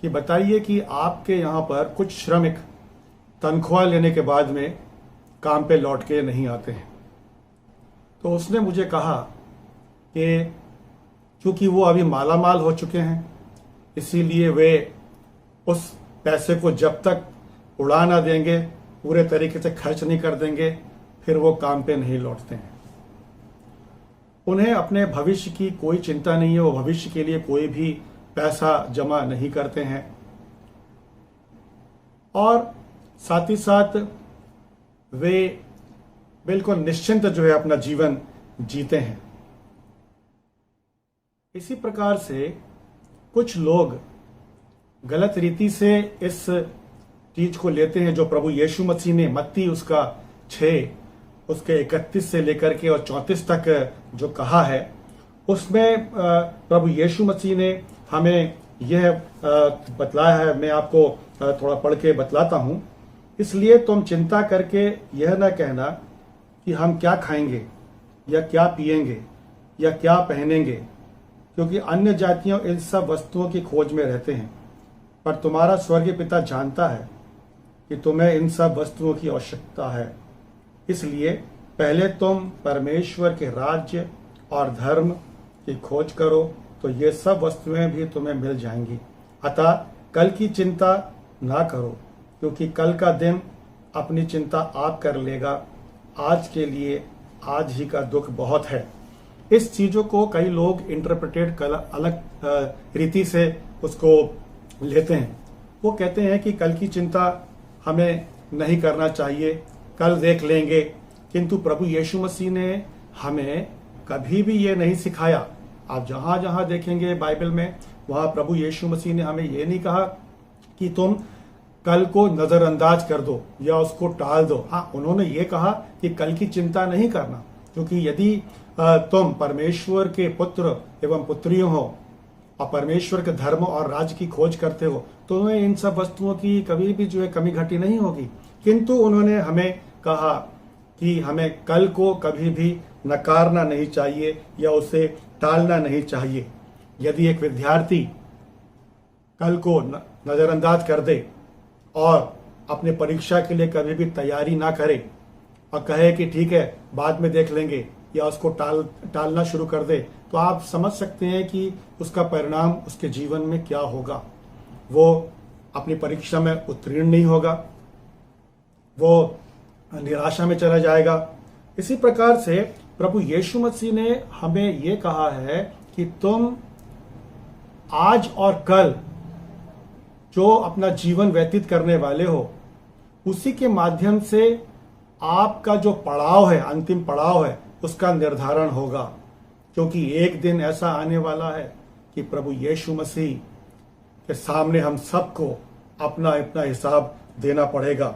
कि बताइए कि आपके यहाँ पर कुछ श्रमिक तनख्वाह लेने के बाद में काम पे लौट के नहीं आते हैं। तो उसने मुझे कहा कि क्योंकि वो अभी मालामाल हो चुके हैं, इसीलिए वे उस पैसे को जब तक उड़ा ना देंगे, पूरे तरीके से खर्च नहीं कर देंगे, फिर वो काम पे नहीं लौटते हैं। उन्हें अपने भविष्य की कोई चिंता नहीं है, वो भविष्य के लिए कोई भी पैसा जमा नहीं करते हैं और साथ ही साथ वे बिल्कुल निश्चिंत जो है अपना जीवन जीते हैं। इसी प्रकार से कुछ लोग गलत रीति से इस चीज को लेते हैं जो प्रभु यीशु मसीह ने मत्ती उसका 6 उसके 31 से लेकर के और 34 तक जो कहा है, उसमें प्रभु यीशु मसीह ने हमें यह बतलाया है। मैं आपको थोड़ा पढ़ के बतलाता हूं। इसलिए तुम चिंता करके यह न कहना कि हम क्या खाएंगे या क्या पिएंगे या क्या पहनेंगे, क्योंकि अन्य जातियों इन सब वस्तुओं की खोज में रहते हैं, पर तुम्हारा स्वर्गीय पिता जानता है कि तुम्हें इन सब वस्तुओं की आवश्यकता है। इसलिए पहले तुम परमेश्वर के राज्य और धर्म की खोज करो, तो ये सब वस्तुएं भी तुम्हें मिल जाएंगी। अतः कल की चिंता ना करो, क्योंकि कल का दिन अपनी चिंता आप कर लेगा। आज के लिए आज ही का दुख बहुत है। इस चीजों को कई लोग इंटरप्रेटेड अलग रीति से उसको लेते हैं। वो कहते हैं कि कल की चिंता हमें नहीं करना चाहिए, कल देख लेंगे। किंतु प्रभु यीशु मसीह ने हमें कभी भी ये नहीं सिखाया। आप जहां जहां देखेंगे बाइबल में, वहां प्रभु यीशु मसीह ने हमें ये नहीं कहा कि तुम कल को नजरअंदाज कर दो या उसको टाल दो। हाँ, उन्होंने ये कहा कि कल की चिंता नहीं करना, क्योंकि यदि तुम परमेश्वर के पुत्र एवं पुत्रियों हो और परमेश्वर के धर्म और राज्य की खोज करते हो, तो तुम्हें इन सब वस्तुओं की कभी भी जो है कमी घटी नहीं होगी। किंतु उन्होंने हमें कहा कि हमें कल को कभी भी नकारना नहीं चाहिए या उसे टालना नहीं चाहिए। यदि एक विद्यार्थी कल को नजरअंदाज कर दे और अपने परीक्षा के लिए कभी भी तैयारी ना करे और कहे कि ठीक है बाद में देख लेंगे या उसको टालना शुरू कर दे, तो आप समझ सकते हैं कि उसका परिणाम उसके जीवन में क्या होगा। वो अपनी परीक्षा में उत्तीर्ण नहीं होगा, वो निराशा में चला जाएगा। इसी प्रकार से प्रभु यीशु मसीह ने हमें ये कहा है कि तुम आज और कल जो अपना जीवन व्यतीत करने वाले हो, उसी के माध्यम से आपका जो पड़ाव है, अंतिम पड़ाव है, उसका निर्धारण होगा। क्योंकि एक दिन ऐसा आने वाला है कि प्रभु यीशु मसीह के सामने हम सबको अपना अपना हिसाब देना पड़ेगा।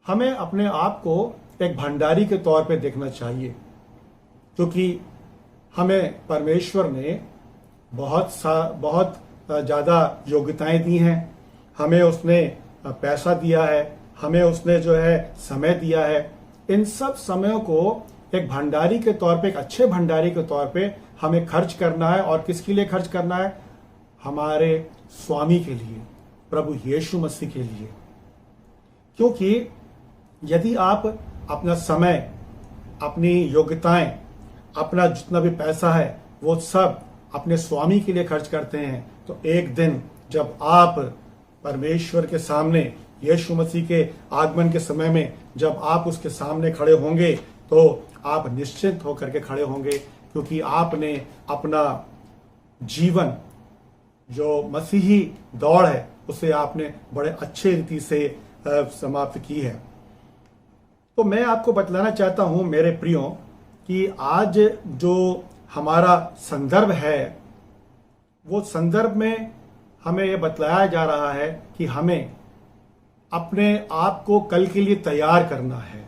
हमें अपने आप को एक भंडारी के तौर पे देखना चाहिए, क्योंकि हमें परमेश्वर ने बहुत ज़्यादा योग्यताएं दी हैं। हमें उसने पैसा दिया है, हमें उसने जो है समय दिया है। इन सब समयों को एक भंडारी के तौर पे, एक अच्छे भंडारी के तौर पे हमें खर्च करना है। और किसके लिए खर्च करना है? हमारे स्वामी के लिए, प्रभु यीशु मसीह के लिए। क्योंकि यदि आप अपना समय, अपनी योग्यताएं, अपना जितना भी पैसा है, वो सब अपने स्वामी के लिए खर्च करते हैं, तो एक दिन जब आप परमेश्वर के सामने, यीशु मसीह के आगमन के समय में जब आप उसके सामने खड़े होंगे, तो आप निश्चिंत होकर के खड़े होंगे, क्योंकि आपने अपना जीवन जो मसीही दौड़ है उसे आपने बड़े अच्छे रीति से समाप्त की है। तो मैं आपको बतलाना चाहता हूं मेरे प्रियो कि आज जो हमारा संदर्भ है, वो संदर्भ में हमें यह बतलाया जा रहा है कि हमें अपने आप को कल के लिए तैयार करना है।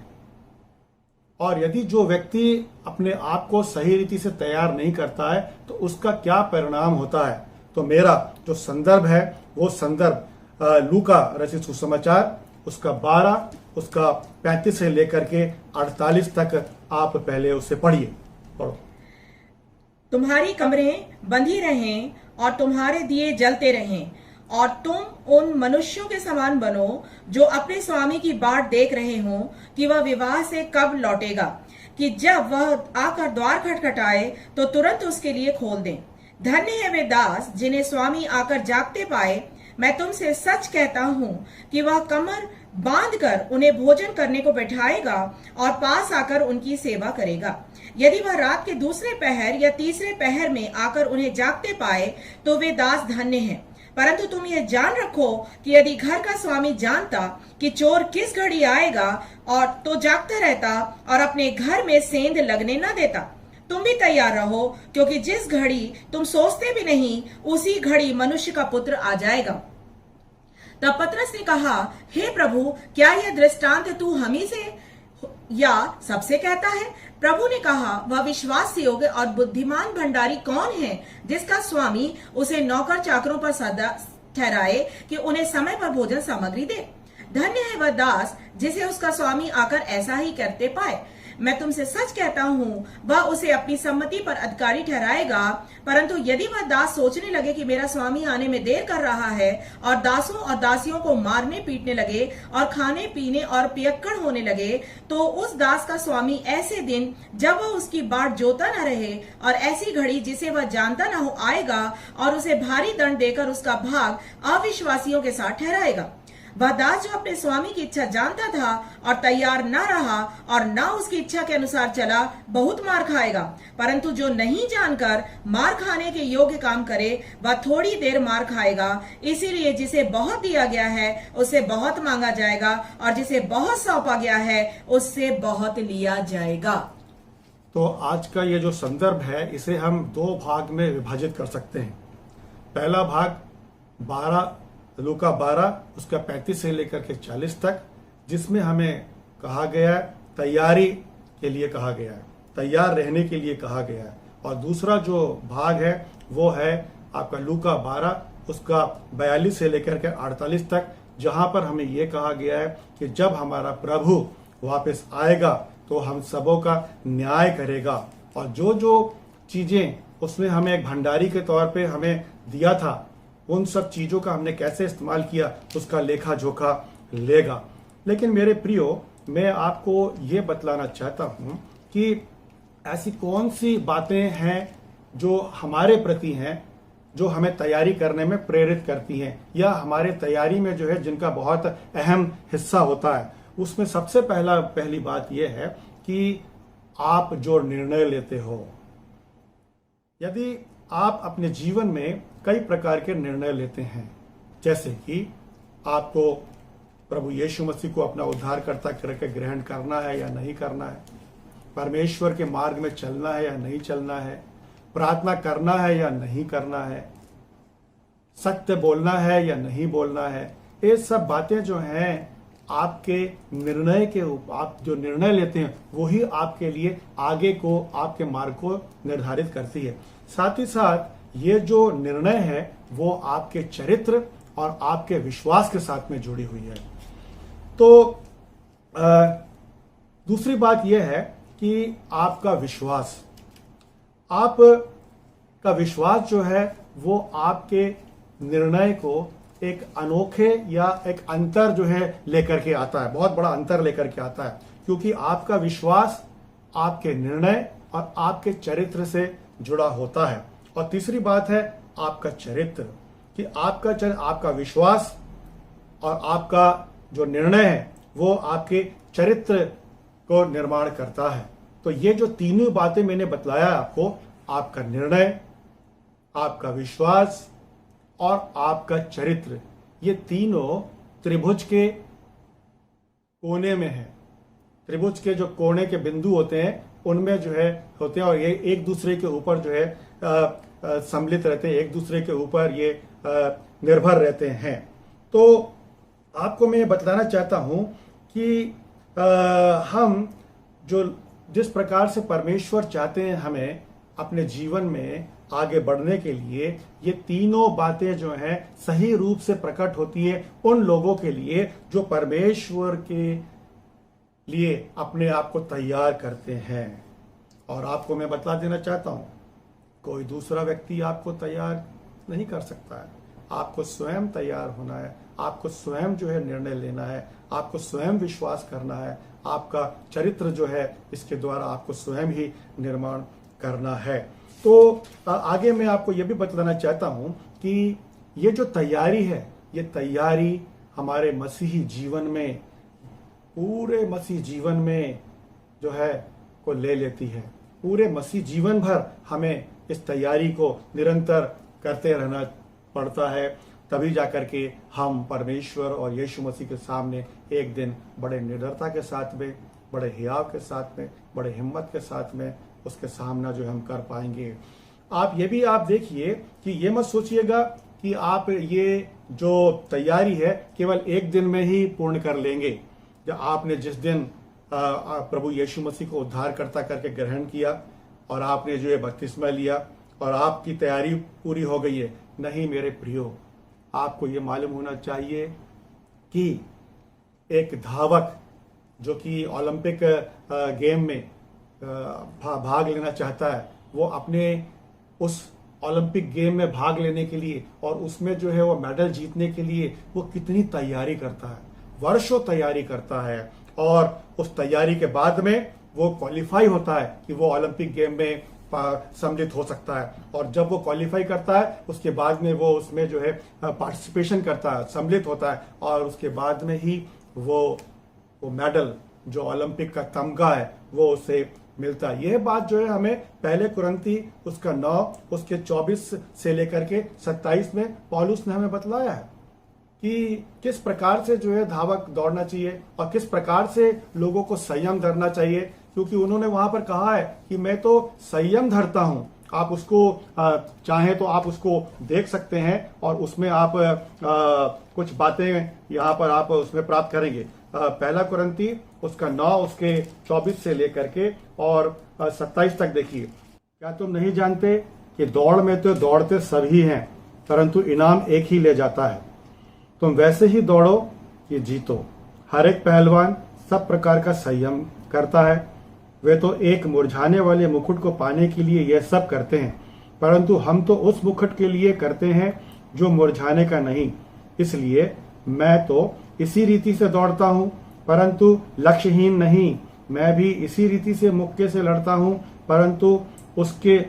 और यदि जो व्यक्ति अपने आप को सही रीति से तैयार नहीं करता है, तो उसका क्या परिणाम होता है। तो मेरा जो संदर्भ है वो संदर्भ लूका रचित सुसमाचार उसका 12 उसका 35 से लेकर के 48 तक आप पहले उसे पढ़िए। पढ़ो। तुम्हारी कमरें बंधी रहें और तुम्हारे दिए जलते रहें, और तुम उन मनुष्यों के समान बनो जो अपने स्वामी की बाट देख रहे हों कि वह विवाह से कब लौटेगा, कि जब वह आकर द्वार खटखटाए तो तुरंत उसके लिए खोल दें। धन्य है वे दास जिन्हें स्वामी आकर जागते पाए। मैं तुमसे सच कहता हूं कि वह कमर बांधकर उन्हें भोजन करने को बैठाएगा और पास आकर उनकी सेवा करेगा। यदि वह रात के दूसरे पहर या तीसरे पहर में आकर उन्हें जागते पाए तो वे दास धन्य हैं। परंतु तुम यह जान रखो कि यदि घर का स्वामी जानता कि चोर किस घड़ी आएगा और तो जागता रहता और अपने घर में सेंध लगने न देता। तुम भी तैयार रहो, क्योंकि जिस घड़ी तुम सोचते भी नहीं उसी घड़ी मनुष्य का पुत्र आ जाएगा। तब पतरस ने कहा, हे प्रभु, क्या यह दृष्टांत तू हम ही से या सबसे कहता है? प्रभु ने कहा, वह विश्वास योग्य और बुद्धिमान भंडारी कौन है जिसका स्वामी उसे नौकर चाकरों पर सदा ठहराए कि उन्हें समय पर भोजन सामग्री दे। धन्य है वह दास जिसे उसका स्वामी आकर ऐसा ही करते पाए। मैं तुमसे सच कहता हूँ, वह उसे अपनी सम्मति पर अधिकारी ठहराएगा। परंतु यदि वह दास सोचने लगे कि मेरा स्वामी आने में देर कर रहा है और दासों और दासियों को मारने पीटने लगे और खाने पीने और पियक्कड़ होने लगे, तो उस दास का स्वामी ऐसे दिन जब वह उसकी बाट जोता न रहे और ऐसी घड़ी जिसे वह जानता न हो आएगा और उसे भारी दंड देकर उसका भाग अविश्वासियों के साथ ठहराएगा। वह दास जो अपने स्वामी की इच्छा जानता था और तैयार न रहा और न उसकी इच्छा के अनुसार चला, बहुत मार खाएगा। परंतु जो नहीं जानकर मार खाने के योग्य काम करे, वह थोड़ी देर मार खाएगा। इसीलिए जिसे बहुत दिया गया है उससे बहुत मांगा जाएगा और जिसे बहुत सौंपा गया है उससे बहुत लिया जाएगा। तो आज का ये जो संदर्भ है, इसे हम दो भाग में विभाजित कर सकते हैं। पहला भाग लूका 12 उसका 35 से लेकर के 40 तक, जिसमें हमें कहा गया है, तैयारी के लिए कहा गया है, तैयार रहने के लिए कहा गया है। और दूसरा जो भाग है वो है आपका लूका 12 उसका 42 से लेकर के 48 तक, जहां पर हमें ये कहा गया है कि जब हमारा प्रभु वापस आएगा तो हम सबों का न्याय करेगा। और जो जो चीजें उसने हमें एक भंडारी के तौर पे हमें दिया था, उन सब चीजों का हमने कैसे इस्तेमाल किया, उसका लेखा जोखा लेगा। लेकिन मेरे प्रियो, मैं आपको ये बतलाना चाहता हूं कि ऐसी कौन सी बातें हैं जो हमारे प्रति हैं, जो हमें तैयारी करने में प्रेरित करती हैं, या हमारे तैयारी में जो है जिनका बहुत अहम हिस्सा होता है। उसमें सबसे पहली बात यह है कि आप जो निर्णय लेते हो। यदि आप अपने जीवन में कई प्रकार के निर्णय लेते हैं, जैसे कि आपको प्रभु यीशु मसीह को अपना उद्धारकर्ता करके ग्रहण करना है या नहीं करना है, परमेश्वर के मार्ग में चलना है या नहीं चलना है, प्रार्थना करना है या नहीं करना है, सत्य बोलना है या नहीं बोलना है, ये सब बातें जो हैं आपके निर्णय के आप जो निर्णय लेते हैं वही आपके लिए आगे को, आपके मार्ग को निर्धारित करती है। साथ ही साथ ये जो निर्णय है वो आपके चरित्र और आपके विश्वास के साथ में जुड़ी हुई है। तो दूसरी बात यह है कि आपका विश्वास जो है वो आपके निर्णय को एक अनोखे या एक अंतर जो है लेकर के आता है, बहुत बड़ा अंतर लेकर के आता है, क्योंकि आपका विश्वास आपके निर्णय और आपके चरित्र से जुड़ा होता है। और तीसरी बात है आपका चरित्र, कि आपका विश्वास और आपका जो निर्णय है वो आपके चरित्र को निर्माण करता है। तो ये जो तीनों बातें मैंने बतलाया आपको, आपका निर्णय, आपका विश्वास और आपका चरित्र, ये तीनों त्रिभुज के कोने में है। त्रिभुज के जो कोने के बिंदु होते हैं उनमें जो है होते हैं, और ये एक दूसरे के ऊपर जो है सम्मिलित रहते हैं, एक दूसरे के ऊपर ये निर्भर रहते हैं। तो आपको मैं ये बतलाना चाहता हूं कि हम जिस प्रकार से परमेश्वर चाहते हैं हमें अपने जीवन में आगे बढ़ने के लिए, ये तीनों बातें जो हैं सही रूप से प्रकट होती है उन लोगों के लिए जो परमेश्वर के लिए अपने आप को तैयार करते हैं। और आपको मैं बतला देना चाहता हूं, कोई दूसरा व्यक्ति आपको तैयार नहीं कर सकता है। आपको स्वयं तैयार होना है, आपको स्वयं जो है निर्णय लेना है, आपको स्वयं विश्वास करना है, आपका चरित्र जो है इसके द्वारा आपको स्वयं ही निर्माण करना है। तो आगे मैं आपको यह भी बतलाना चाहता हूं कि ये जो तैयारी है ये तैयारी हमारे मसीही जीवन में, पूरे मसीह जीवन में जो है को ले लेती है। पूरे मसीह जीवन भर हमें इस तैयारी को निरंतर करते रहना पड़ता है, तभी जाकर के हम परमेश्वर और यीशु मसीह के सामने एक दिन बड़े निडरता के साथ में, बड़े हियाव के साथ में, बड़े हिम्मत के साथ में उसके सामना जो हम कर पाएंगे। आप ये भी आप देखिए कि ये मत सोचिएगा कि आप ये जो तैयारी है केवल एक दिन में ही पूर्ण कर लेंगे। जब आपने जिस दिन प्रभु यीशु मसीह को उद्धारकर्ता करके ग्रहण किया और आपने जो है बपतिस्मा लिया और आपकी तैयारी पूरी हो गई है, नहीं मेरे प्रियो, आपको ये मालूम होना चाहिए कि एक धावक जो कि ओलंपिक गेम में भाग लेना चाहता है, वो अपने उस ओलंपिक गेम में भाग लेने के लिए और उसमें जो है वो मेडल जीतने के लिए वो कितनी तैयारी करता है, वर्षों तैयारी करता है, और उस तैयारी के बाद में वो क्वालिफाई होता है कि वो ओलंपिक गेम में सम्मिलित हो सकता है। और जब वो क्वालिफाई करता है उसके बाद में वो उसमें जो है पार्टिसिपेशन करता है, सम्मिलित होता है, और उसके बाद में ही वो मेडल जो ओलंपिक का तमगा है वो उसे मिलता है। यह बात जो है हमें पहले कुरिन्थी उसका 9 उसके 24 से लेकर के 27 में पौलुस ने हमें बतलाया है कि किस प्रकार से जो है धावक दौड़ना चाहिए और किस प्रकार से लोगों को संयम धरना चाहिए, क्योंकि उन्होंने वहां पर कहा है कि मैं तो संयम धरता हूं। आप उसको चाहें तो आप उसको देख सकते हैं और उसमें आप कुछ बातें यहाँ पर आप उसमें प्राप्त करेंगे। पहला कुरिन्थी उसका 9 उसके 24 से लेकर के और 27 तक देखिए। क्या तुम नहीं जानते कि दौड़ में तो दौड़ते सभी हैं, परंतु इनाम एक ही ले जाता है। तुम वैसे ही दौड़ो कि जीतो। हर एक पहलवान सब प्रकार का संयम करता है। वे तो एक मुरझाने वाले मुकुट को पाने के लिए यह सब करते हैं, परंतु हम तो उस मुकुट के लिए करते हैं जो मुरझाने का नहीं। इसलिए मैं तो इसी रीति से दौड़ता हूं, परंतु लक्ष्यहीन नहीं। मैं भी इसी रीति से मुक्के से लड़ता हूं, परंतु उसके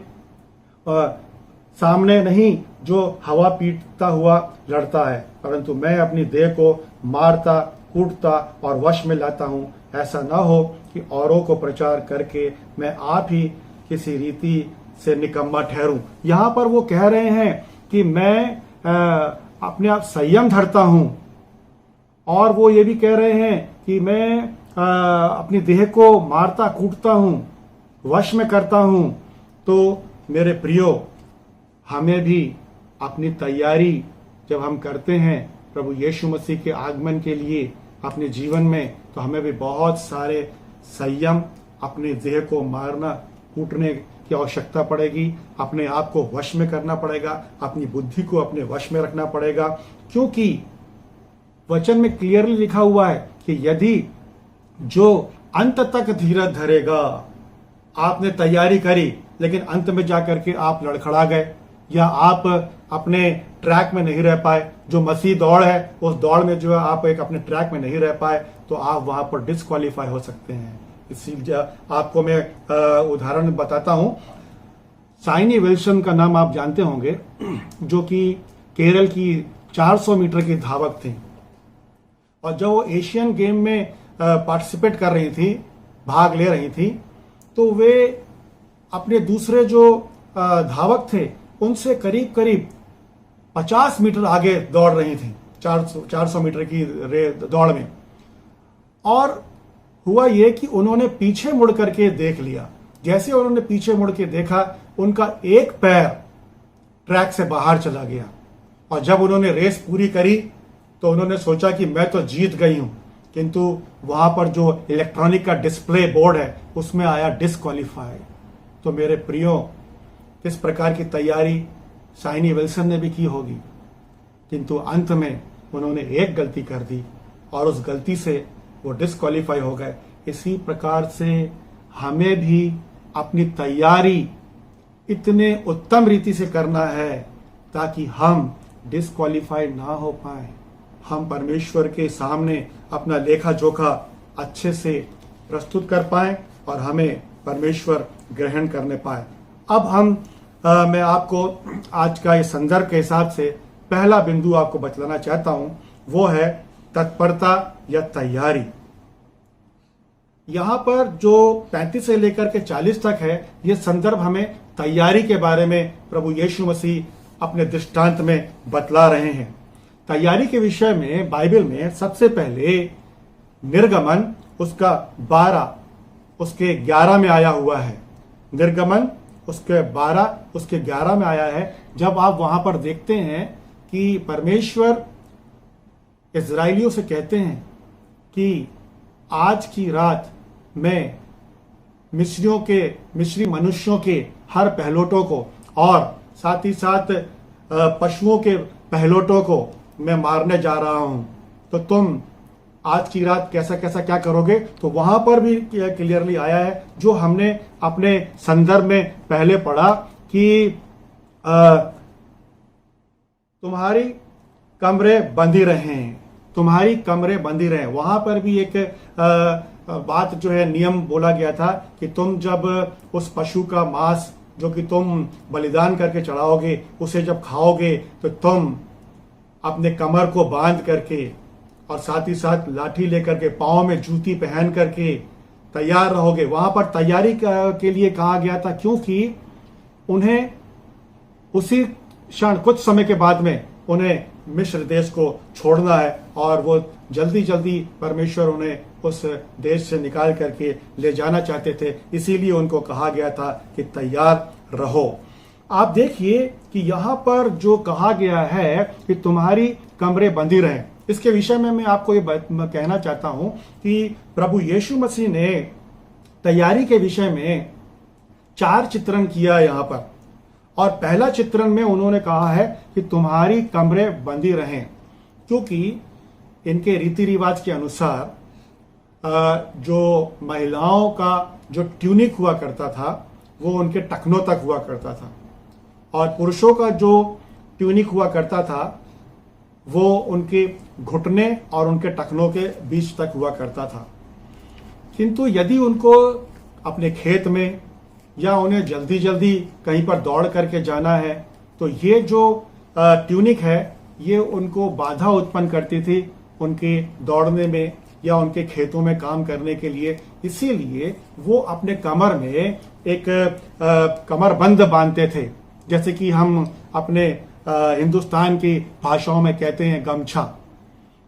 सामने नहीं जो हवा पीटता हुआ लड़ता है, परंतु मैं अपनी देह को मारता, कूटता और वश में लाता हूं। ऐसा न हो कि औरों को प्रचार करके मैं आप ही किसी रीति से निकम्मा ठहरूं। यहाँ पर वो कह रहे हैं कि मैं अपने आप संयम धरता हूं, और वो ये भी कह रहे हैं कि मैं अपनी देह को मारता, कूटता हूं, वश में करता हूं। तो मेरे प्रियो, हमें भी अपनी तैयारी जब हम करते हैं प्रभु यीशु मसीह के आगमन के लिए अपने जीवन में, तो हमें भी बहुत सारे संयम, अपने देह को मारना, कूटने की आवश्यकता पड़ेगी। अपने आप को वश में करना पड़ेगा, अपनी बुद्धि को अपने वश में रखना पड़ेगा, क्योंकि वचन में क्लियरली लिखा हुआ है कि यदि जो अंत तक धीरज धरेगा। आपने तैयारी करी लेकिन अंत में जाकर के आप लड़खड़ा गए या आप अपने ट्रैक में नहीं रह पाए, जो मसीह दौड़ है उस दौड़ में जो है आप एक अपने ट्रैक में नहीं रह पाए, तो आप वहां पर डिस्क्वालीफाई हो सकते हैं। इसीलिए आपको मैं उदाहरण बताता हूं। साइनी विल्सन का नाम आप जानते होंगे, जो कि केरल की 400 मीटर की धावक थी, और जब वो एशियन गेम में पार्टिसिपेट कर रही थी, भाग ले रही थी, तो वे अपने दूसरे जो धावक थे उनसे करीब करीब 50 मीटर आगे दौड़ रही थी 400 मीटर की दौड़ में। और हुआ ये कि उन्होंने पीछे मुड़ करके देख लिया। जैसे उन्होंने पीछे मुड़ के देखा, उनका एक पैर ट्रैक से बाहर चला गया, और जब उन्होंने रेस पूरी करी तो उन्होंने सोचा कि मैं तो जीत गई हूं, किंतु वहां पर जो इलेक्ट्रॉनिक का डिस्प्ले बोर्ड है उसमें आया डिस्क्वालीफाई। तो मेरे प्रियो, किस प्रकार की तैयारी साइनी विल्सन ने भी की होगी, किंतु अंत में उन्होंने एक गलती कर दी और उस गलती से वो डिस्क्वालीफाई हो गए। इसी प्रकार से हमें भी अपनी तैयारी इतने उत्तम रीति से करना है ताकि हम डिस्क्वालीफाई ना हो पाए, हम परमेश्वर के सामने अपना लेखा जोखा अच्छे से प्रस्तुत कर पाए और हमें परमेश्वर ग्रहण करने पाए। अब मैं आपको आज का इस संदर्भ के हिसाब से पहला बिंदु आपको बतलाना चाहता हूं, वो है तत्परता या तैयारी। यहां पर जो 35 से लेकर के 40 तक है, ये संदर्भ हमें तैयारी के बारे में प्रभु यीशु मसीह अपने दृष्टांत में बतला रहे हैं। तैयारी के विषय में बाइबल में सबसे पहले निर्गमन उसका 12 उसके 11 में आया हुआ है। निर्गमन उसके 12 उसके 11 में आया है। जब आप वहां पर देखते हैं कि परमेश्वर इजराइलियों से कहते हैं कि आज की रात मैं मिस्री मनुष्यों के हर पहलोटों को और साथ ही साथ पशुओं के पहलोटों को मैं मारने जा रहा हूं, तो तुम आज की रात कैसा कैसा क्या करोगे। तो वहां पर भी क्लियरली आया है, जो हमने अपने संदर्भ में पहले पढ़ा कि तुम्हारी कमरे बंधी रहे, तुम्हारी कमरे बंधी रहे। वहां पर भी एक बात जो है नियम बोला गया था कि तुम जब उस पशु का मांस जो कि तुम बलिदान करके चढ़ाओगे, उसे जब खाओगे तो तुम अपने कमर को बांध करके और साथ ही साथ लाठी लेकर के, पांव में जूती पहन करके तैयार रहोगे। वहां पर तैयारी के लिए कहा गया था, क्योंकि उन्हें उसी क्षण कुछ समय के बाद में उन्हें मिस्र देश को छोड़ना है और वो जल्दी जल्दी परमेश्वर उन्हें उस देश से निकाल करके ले जाना चाहते थे। इसीलिए उनको कहा गया था कि तैयार रहो। आप देखिए कि यहाँ पर जो कहा गया है कि तुम्हारी कमरे बंधी रहें, इसके विषय में मैं आपको ये कहना चाहता हूं कि प्रभु यीशु मसीह ने तैयारी के विषय में 4 चित्रण किया यहाँ पर। और पहला चित्रण में उन्होंने कहा है कि तुम्हारी कमरे बंधी रहें, क्योंकि इनके रीति रिवाज के अनुसार जो महिलाओं का जो ट्यूनिक हुआ करता था वो उनके टखनों तक हुआ करता था, और पुरुषों का जो ट्यूनिक हुआ करता था वो उनके घुटने और उनके टखनों के बीच तक हुआ करता था। किंतु यदि उनको अपने खेत में या उन्हें जल्दी जल्दी कहीं पर दौड़ करके जाना है, तो ये जो ट्यूनिक है ये उनको बाधा उत्पन्न करती थी उनके दौड़ने में या उनके खेतों में काम करने के लिए। इसीलिए वो अपने कमर में एक कमरबंद बांधते थे, जैसे कि हम अपने हिंदुस्तान की भाषाओं में कहते हैं गमछा।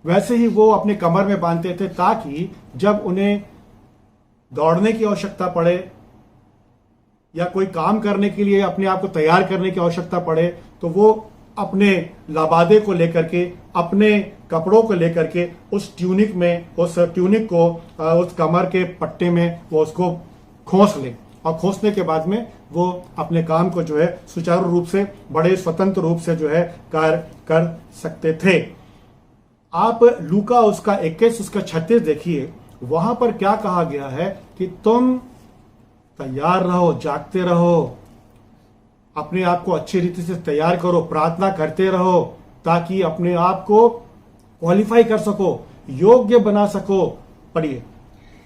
वैसे ही वो अपने कमर में बांधते थे, ताकि जब उन्हें दौड़ने की आवश्यकता पड़े या कोई काम करने के लिए अपने आप को तैयार करने की आवश्यकता पड़े, तो वो अपने लाबादे को लेकर के, अपने कपड़ों को लेकर के उस ट्यूनिक को उस कमर के पट्टे में वो उसको खोस ले, और खोसने के बाद में वो अपने काम को जो है सुचारू रूप से, बड़े स्वतंत्र रूप से जो है कार्य कर सकते थे। आप लूका उसका 21 उसका 36 देखिए, वहां पर क्या कहा गया है कि तुम तैयार रहो, जागते रहो, अपने आप को अच्छी रीति से तैयार करो, प्रार्थना करते रहो, ताकि अपने आप को क्वालिफाई कर सको, योग्य बना सको। पढ़िए,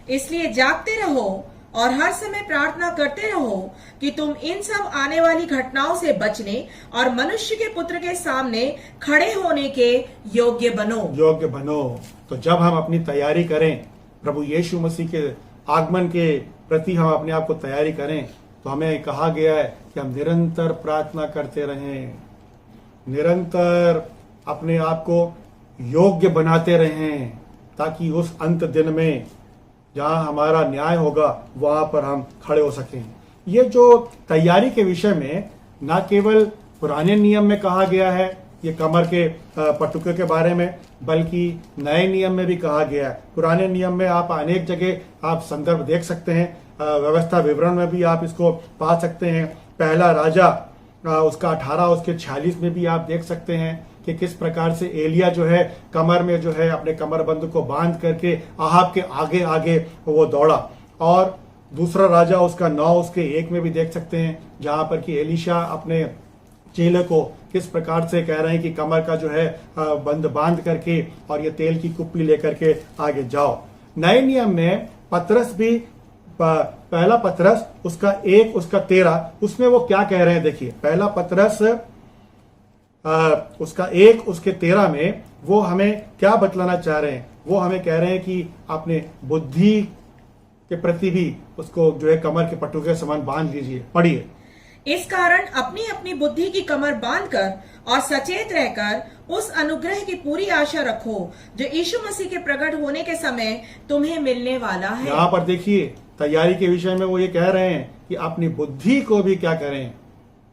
इसलिए जागते रहो और हर समय प्रार्थना करते रहो कि तुम इन सब आने वाली घटनाओं से बचने और मनुष्य के पुत्र के सामने खड़े होने के योग्य बनो। तो जब हम अपनी तैयारी करें, प्रभु यीशु मसीह के आगमन के प्रति हम अपने आप को तैयारी करें, तो हमें कहा गया है कि हम निरंतर प्रार्थना करते रहें, निरंतर अपने आप को योग्य बनाते रहें, ताकि उस अंत दिन में जहां हमारा न्याय होगा वहां पर हम खड़े हो सकें। ये जो तैयारी के विषय में न केवल पुराने नियम में कहा गया है ये कमर के पटुके के बारे में, बल्कि नए नियम में भी कहा गया है। पुराने नियम में आप अनेक जगह आप संदर्भ देख सकते हैं, व्यवस्था विवरण में भी आप इसको पा सकते हैं। पहला राजा उसका 18 उसके 46 में भी आप देख सकते हैं कि किस प्रकार से एलिया जो है कमर में जो है अपने कमरबंद को बांध करके आहाब के आगे आगे वो दौड़ा। और दूसरा राजा उसका 9 उसके 1 में भी देख सकते हैं, जहां पर कि एलीशा अपने चेले को किस प्रकार से कह रहे हैं कि कमर का जो है बंद बांध करके और ये तेल की कुप्पी लेकर के आगे जाओ। नए नियम में पतरस भी, पहला पतरस उसका 1 उसका 13, उसमें वो क्या कह रहे हैं देखिए। पहला पतरस उसका 1 उसके 13 में वो हमें क्या बतलाना चाह रहे हैं? वो हमें कह रहे हैं कि अपने बुद्धि के प्रति भी उसको जो है कमर के पट्टू के समान बांध लीजिए। पढ़िए। इस कारण अपनी अपनी बुद्धि की कमर बांधकर और सचेत रहकर उस अनुग्रह की पूरी आशा रखो जो यीशु मसीह के प्रकट होने के समय तुम्हें मिलने वाला है। यहाँ पर देखिए, तैयारी के विषय में वो ये कह रहे हैं कि अपनी बुद्धि को भी क्या करें?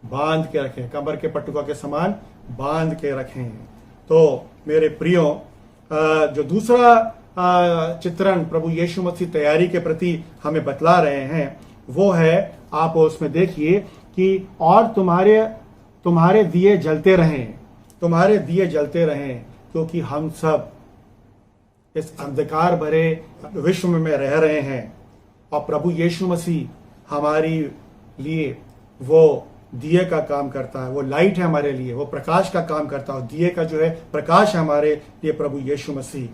बांध के रखें, कमर के पट्टुका के समान बांध के रखें। तो मेरे प्रियो, जो दूसरा चित्रण प्रभु यीशु मसीह तैयारी के प्रति हमें बतला रहे हैं वो है, आप उसमें देखिए कि और तुम्हारे दिए जलते रहें, तुम्हारे दिए जलते रहें, क्योंकि हम सब इस अंधकार भरे विश्व में रह रहे हैं और प्रभु यीशु मसीह हमारे लिए वो दिए का काम करता है, वो लाइट है हमारे लिए, वो प्रकाश का काम करता है। दिए का जो है प्रकाश है हमारे लिए प्रभु यीशु मसीह।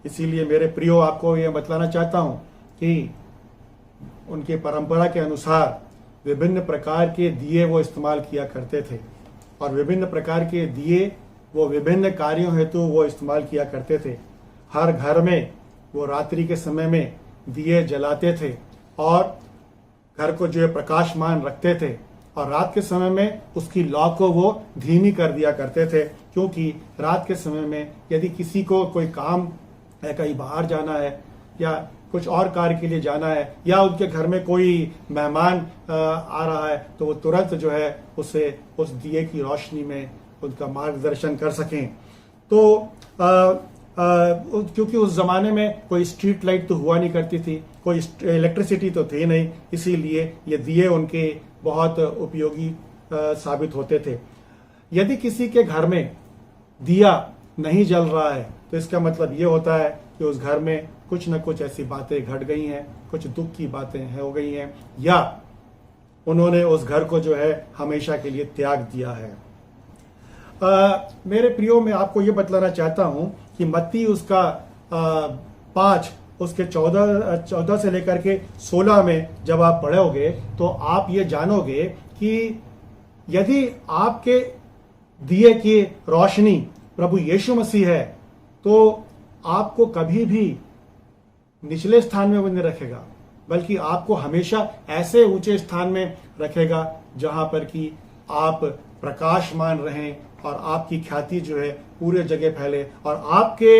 इसीलिए मेरे प्रियो, आपको ये बतलाना चाहता हूं कि उनकी परंपरा के अनुसार विभिन्न प्रकार के दिए वो इस्तेमाल किया करते थे और विभिन्न प्रकार के दिए वो विभिन्न कार्यों हेतु वो इस्तेमाल किया करते थे। हर घर में वो रात्रि के समय में दिए जलाते थे और घर को जो है प्रकाशमान रखते थे और रात के समय में उसकी लौ को वो धीमी कर दिया करते थे, क्योंकि रात के समय में यदि किसी को कोई काम है, कहीं बाहर जाना है या कुछ और कार्य के लिए जाना है या उनके घर में कोई मेहमान आ रहा है, तो वो तुरंत जो है उसे उस दिए की रोशनी में उनका मार्गदर्शन कर सकें। तो क्योंकि उस जमाने में कोई स्ट्रीट लाइट तो हुआ नहीं करती थी, कोई इलेक्ट्रिसिटी तो थी नहीं, इसीलिए ये दिए उनके बहुत उपयोगी साबित होते थे। यदि किसी के घर में दिया नहीं जल रहा है तो इसका मतलब ये होता है कि उस घर में कुछ न कुछ ऐसी बातें घट गई हैं, कुछ दुख की बातें हो गई हैं, या उन्होंने उस घर को जो है हमेशा के लिए त्याग दिया है। मेरे प्रियो, मैं आपको ये बतलाना चाहता हूं कि मत्ती उसका 5 उसके 14 से लेकर के 16 में जब आप पढ़ोगे तो आप ये जानोगे कि यदि आपके दिए की रोशनी प्रभु यीशु मसीह है तो आपको कभी भी निचले स्थान में वो नहीं रखेगा, बल्कि आपको हमेशा ऐसे ऊंचे स्थान में रखेगा जहां पर कि आप प्रकाशमान रहें और आपकी ख्याति जो है पूरे जगह फैले और आपके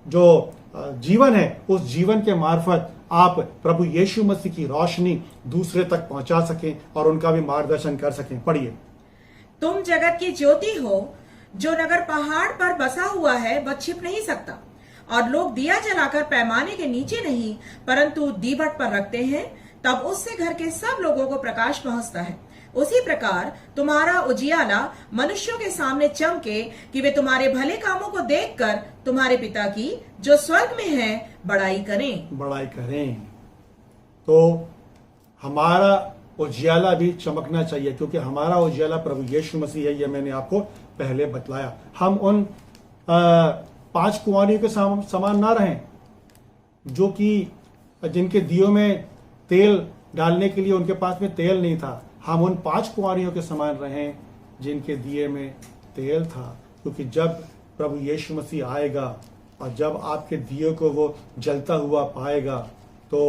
जो जीवन है उस जीवन के मार्फत आप प्रभु यीशु मसीह की रोशनी दूसरे तक पहुंचा सकें और उनका भी मार्गदर्शन कर सकें। पढ़िए। तुम जगत की ज्योति हो, जो नगर पहाड़ पर बसा हुआ है वह छिप नहीं सकता, और लोग दिया जलाकर पैमाने के नीचे नहीं परंतु दीवट पर रखते हैं, तब उससे घर के सब लोगों को प्रकाश पहुंचता है। उसी प्रकार तुम्हारा उजियाला मनुष्यों के सामने चमके कि वे तुम्हारे भले कामों को देखकर तुम्हारे पिता की जो स्वर्ग में है बड़ाई करें। तो हमारा उजियाला भी चमकना चाहिए, क्योंकि हमारा उजियाला प्रभु यीशु मसीह है। ये मैंने आपको पहले बतलाया। हम उन 5 कुंवारियों के समान ना रहें जो कि जिनके दियों में तेल डालने के लिए उनके पास में तेल नहीं था। हम उन 5 कुंवारियों के समान रहें जिनके दिए में तेल था, क्योंकि जब प्रभु यीशु मसीह आएगा और जब आपके दिए को वो जलता हुआ पाएगा तो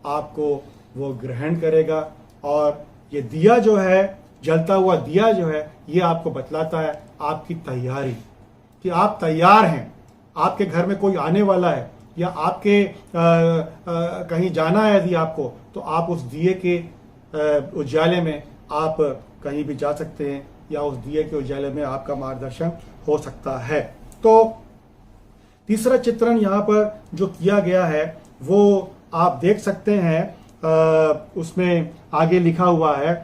आपको वो ग्रहण करेगा। और ये दिया जो है, जलता हुआ दिया जो है, ये आपको बतलाता है आपकी तैयारी, कि आप तैयार हैं। आपके घर में कोई आने वाला है या आपके कहीं जाना है यदि आपको, तो आप उस दिए के उजाले में आप कहीं भी जा सकते हैं या उस दिए के उजाले में आपका मार्गदर्शन हो सकता है। तो तीसरा चित्रण यहाँ पर जो किया गया है वो आप देख सकते हैं, उसमें आगे लिखा हुआ है,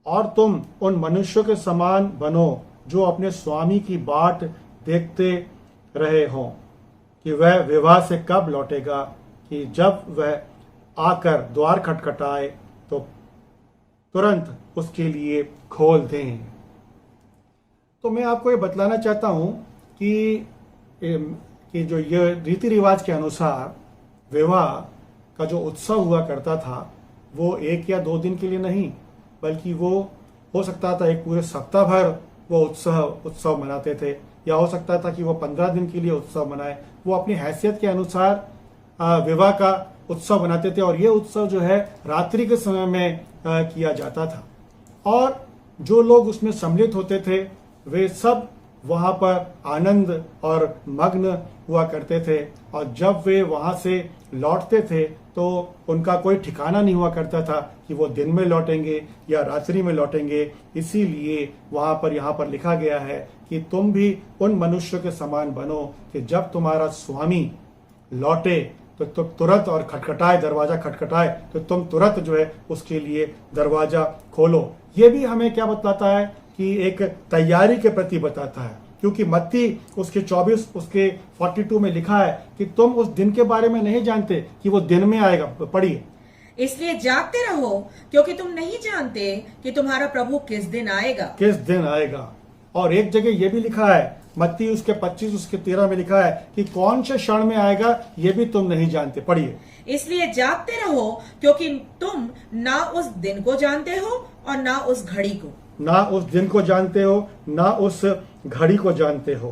और तुम उन मनुष्यों के समान बनो जो अपने स्वामी की बाट देखते रहे हों कि वह विवाह से कब लौटेगा, कि जब वह आकर द्वार खटखटाए तो तुरंत उसके लिए खोल दें। तो मैं आपको ये बतलाना चाहता हूं कि जो ये रीति रिवाज के अनुसार विवाह का जो उत्सव हुआ करता था वो 1 या 2 दिन के लिए नहीं, बल्कि वो हो सकता था एक पूरे सप्ताह भर वो उत्सव मनाते थे, या हो सकता था कि वो 15 दिन के लिए उत्सव मनाए। वो अपनी हैसियत के अनुसार विवाह का उत्सव मनाते थे, और ये उत्सव जो है रात्रि के समय में किया जाता था। और जो लोग उसमें सम्मिलित होते थे वे सब वहाँ पर आनंद और मग्न हुआ करते थे, और जब वे वहाँ से लौटते थे तो उनका कोई ठिकाना नहीं हुआ करता था कि वो दिन में लौटेंगे या रात्रि में लौटेंगे। इसीलिए वहाँ पर यहाँ पर लिखा गया है कि तुम भी उन मनुष्यों के समान बनो कि जब तुम्हारा स्वामी लौटे तो तुम तुरंत, और खटखटाए, दरवाजा खटखटाए तो तुम तुरंत जो है उसके लिए दरवाजा खोलो। ये भी हमें क्या बताता है कि एक तैयारी के प्रति बताता है, क्योंकि मत्ती उसके 24 उसके 42 में लिखा है कि तुम उस दिन के बारे में नहीं जानते कि वो दिन में आएगा। पढ़िए, इसलिए जागते रहो क्योंकि तुम नहीं जानते कि तुम्हारा प्रभु किस दिन आएगा। और एक जगह ये भी लिखा है, मत्ती उसके 25 उसके 13 में लिखा है कि कौन से क्षण में आएगा ये भी तुम नहीं जानते। पढ़िए, इसलिए जागते रहो क्योंकि तुम ना उस दिन को जानते हो और ना उस घड़ी को। ना उस दिन को जानते हो, ना उस घड़ी को जानते हो।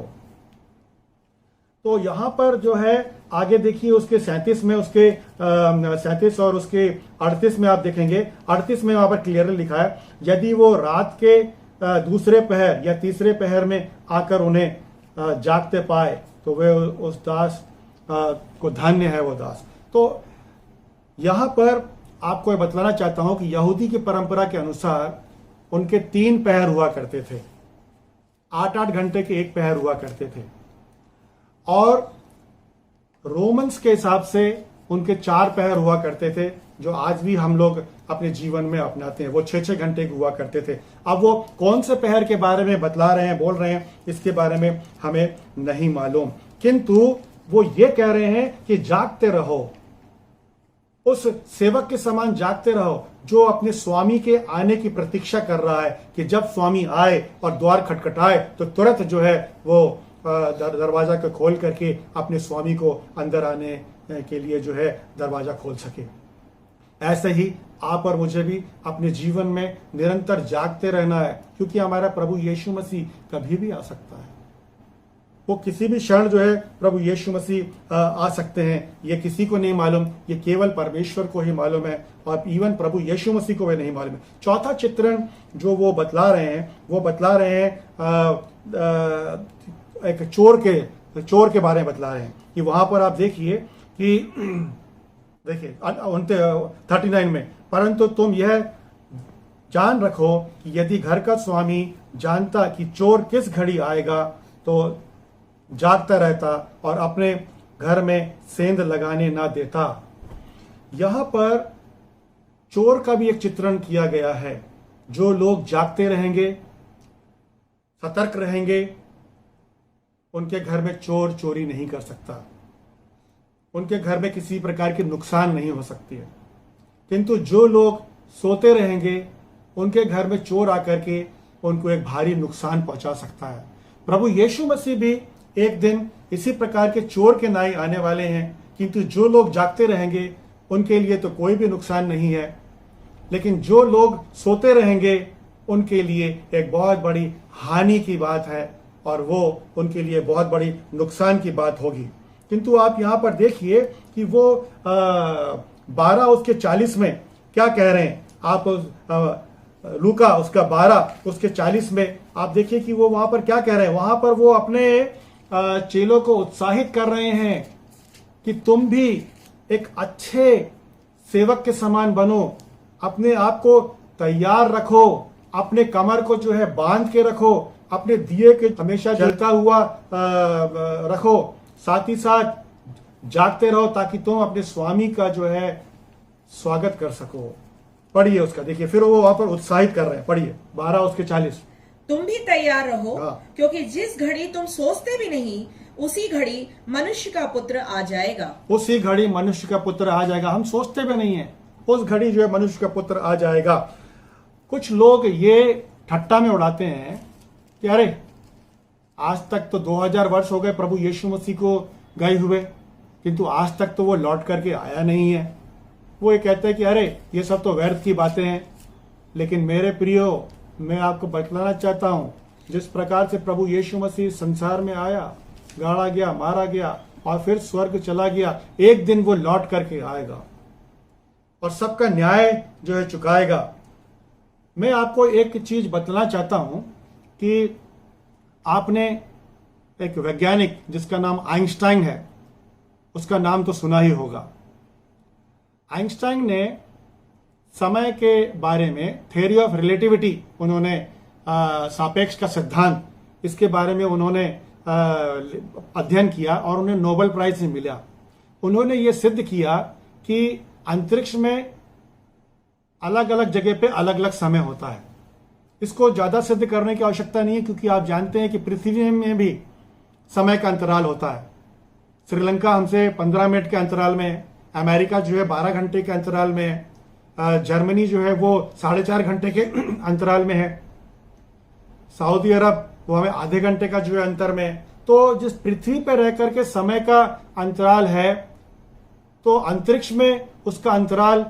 तो यहाँ पर जो है आगे देखिए उसके 37 में, उसके 37 और उसके 38 में आप देखेंगे। 38 में वहां पर क्लियरली लिखा है, यदि वो रात के दूसरे पहर या तीसरे पहर में आकर उन्हें जागते पाए तो वे उस दास को धन्य है वो दास। तो यहाँ पर आपको ये बतलाना चाहता हूं कि यहूदी की परंपरा के अनुसार उनके 3 पहर हुआ करते थे, 8-8 घंटे के एक पहर हुआ करते थे, और रोमन्स के हिसाब से उनके 4 पहर हुआ करते थे, जो आज भी हम लोग अपने जीवन में अपनाते हैं। वो 6-6 घंटे के हुआ करते थे। अब वो कौन से पहर के बारे में बतला रहे हैं, बोल रहे हैं, इसके बारे में हमें नहीं मालूम, किंतु वो ये कह रहे हैं कि जागते रहो, उस सेवक के समान जागते रहो जो अपने स्वामी के आने की प्रतीक्षा कर रहा है कि जब स्वामी आए और द्वार खटखटाए तो तुरंत जो है वो दरवाजा को खोल करके अपने स्वामी को अंदर आने के लिए जो है दरवाजा खोल सके। ऐसे ही आप और मुझे भी अपने जीवन में निरंतर जागते रहना है, क्योंकि हमारा प्रभु यीशु मसीह कभी भी आ सकता है। वो किसी भी क्षण जो है प्रभु यीशु मसीह आ सकते हैं। ये किसी को नहीं मालूम, ये केवल परमेश्वर को ही मालूम है, और इवन प्रभु यीशु मसीह को भी नहीं मालूम है। चौथा चित्रण जो वो बतला रहे हैं एक चोर के बारे में बतला रहे हैं कि वहां पर आप देखिए कि देखिए 39 में, परंतु तुम यह जान रखो कि यदि घर का स्वामी जानता कि चोर किस घड़ी आएगा तो जागता रहता और अपने घर में सेंध लगाने ना देता। यहां पर चोर का भी एक चित्रण किया गया है। जो लोग जागते रहेंगे, सतर्क रहेंगे, उनके घर में चोर चोरी नहीं कर सकता, उनके घर में किसी प्रकार की नुकसान नहीं हो सकती है। किंतु जो लोग सोते रहेंगे, उनके घर में चोर आकर के उनको एक भारी नुकसान पहुंचा सकता है। प्रभु यीशु मसीह भी एक दिन इसी प्रकार के चोर के नाई आने वाले हैं, किंतु जो लोग जागते रहेंगे उनके लिए तो कोई भी नुकसान नहीं है, लेकिन जो लोग सोते रहेंगे उनके लिए एक बहुत बड़ी हानि की बात है, और वो उनके लिए बहुत बड़ी नुकसान की बात होगी। किंतु आप यहाँ पर देखिए कि वो 12 उसके 40 में क्या कह रहे हैं। आप लूका उसका 12 उसके 40 में आप देखिए कि वो वहां पर क्या कह रहे हैं। वहां पर वो अपने चेलों को उत्साहित कर रहे हैं कि तुम भी एक अच्छे सेवक के समान बनो, अपने आप को तैयार रखो, अपने कमर को जो है बांध के रखो, अपने दिए के हमेशा जलता हुआ रखो, साथ ही साथ जागते रहो ताकि तुम अपने स्वामी का जो है स्वागत कर सको। पढ़िए उसका, देखिए फिर वो वहां पर उत्साहित कर रहे हैं। पढ़िए 12 उसके 40। तुम भी तैयार रहो, हाँ। क्योंकि जिस घड़ी तुम सोचते भी नहीं उसी घड़ी मनुष्य का पुत्र आ जाएगा। उसी घड़ी मनुष्य का पुत्र आ जाएगा। हम सोचते भी नहीं है, उस घड़ी जो है मनुष्य का पुत्र आ जाएगा। कुछ लोग ये ठट्टा में उड़ाते हैं कि अरे आज तक तो 2000 वर्ष हो गए प्रभु यीशु मसीह को गए हुए, किंतु आज तक तो वो लौट करके आया नहीं है। वो ये कहते हैं कि अरे ये सब तो व्यर्थ की बातें हैं। लेकिन मेरे प्रियो, मैं आपको बतलाना चाहता हूं, जिस प्रकार से प्रभु यीशु मसीह संसार में आया, गाड़ा गया, मारा गया और फिर स्वर्ग चला गया, एक दिन वो लौट करके आएगा और सबका न्याय जो है चुकाएगा। मैं आपको एक चीज बतलाना चाहता हूं कि आपने एक वैज्ञानिक जिसका नाम आइंस्टाइन है, उसका नाम तो सुना ही होगा। आइंस्टाइन ने समय के बारे में थ्योरी ऑफ रिलेटिविटी, उन्होंने सापेक्ष का सिद्धांत, इसके बारे में उन्होंने अध्ययन किया और उन्हें नोबेल प्राइज से मिला। उन्होंने ये सिद्ध किया कि अंतरिक्ष में अलग अलग जगह पे अलग अलग समय होता है। इसको ज्यादा सिद्ध करने की आवश्यकता नहीं है, क्योंकि आप जानते हैं कि पृथ्वी में भी समय का अंतराल होता है। श्रीलंका हमसे 15 मिनट के अंतराल में, अमेरिका जो है 12 घंटे के अंतराल में है, जर्मनी जो है वो 4.5 घंटे के अंतराल में है, सऊदी अरब वो हमें आधे घंटे का जो है अंतर में है। तो जिस पृथ्वी पर रह करके समय का अंतराल है, तो अंतरिक्ष में उसका अंतराल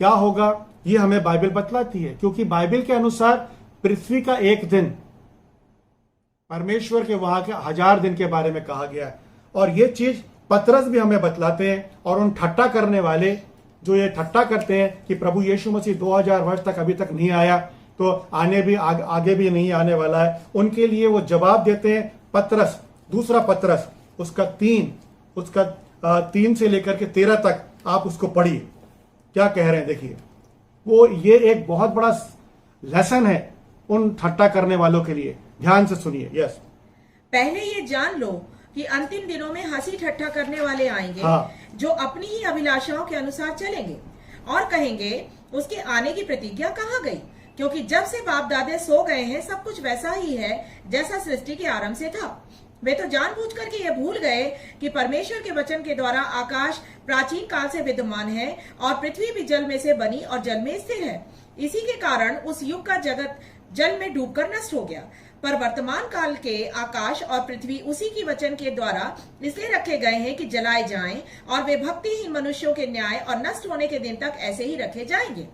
क्या होगा, ये हमें बाइबल बतलाती है। क्योंकि बाइबल के अनुसार पृथ्वी का एक दिन परमेश्वर के वहां के 1000 दिन के बारे में कहा गया है। और ये चीज पतरस भी हमें बतलाते हैं। और उन ठट्टा करने वाले जो ये ठट्टा करते हैं कि प्रभु यीशु मसीह 2000 वर्ष तक अभी तक नहीं आया, तो आने भी आगे भी नहीं आने वाला है, उनके लिए वो जवाब देते हैं। पतरस, दूसरा पतरस, उसका 3 से लेकर के 13 तक आप उसको पढ़िए, क्या कह रहे हैं देखिए। वो ये एक बहुत बड़ा लेसन है उन ठट्टा करने वालों के लिए, ध्यान से सुनिए। यस, पहले ये जान लो कि अंतिम दिनों में हंसी ठट्ठा करने वाले आएंगे, हाँ। जो अपनी ही अभिलाषाओं के अनुसार चलेंगे और कहेंगे उसके आने की प्रतिज्ञा कहाँ गई, क्योंकि जब से बाप दादे सो गए हैं सब कुछ वैसा ही है जैसा सृष्टि के आरंभ से था। वे तो जानबूझ करके ये भूल गए कि परमेश्वर के वचन के द्वारा आकाश प्राचीन काल से विद्यमान है और पृथ्वी भी जल में से बनी और जल में स्थिर है। इसी के कारण उस युग का जगत जल में डूबकर नष्ट हो गया। पर वर्तमान काल के आकाश और पृथ्वी उसी की वचन के द्वारा इसलिए रखे गए हैं कि जलाए जाएं, और वे भक्तिहीन मनुष्यों के न्याय और नष्ट होने के दिन तक ऐसे ही रखे जाएंगे।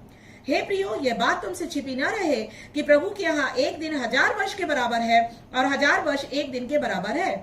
हे प्रियो, यह बात तुमसे छिपी न रहे कि प्रभु के यहाँ एक दिन 1000 वर्ष के बराबर है और 1000 वर्ष एक दिन के बराबर है।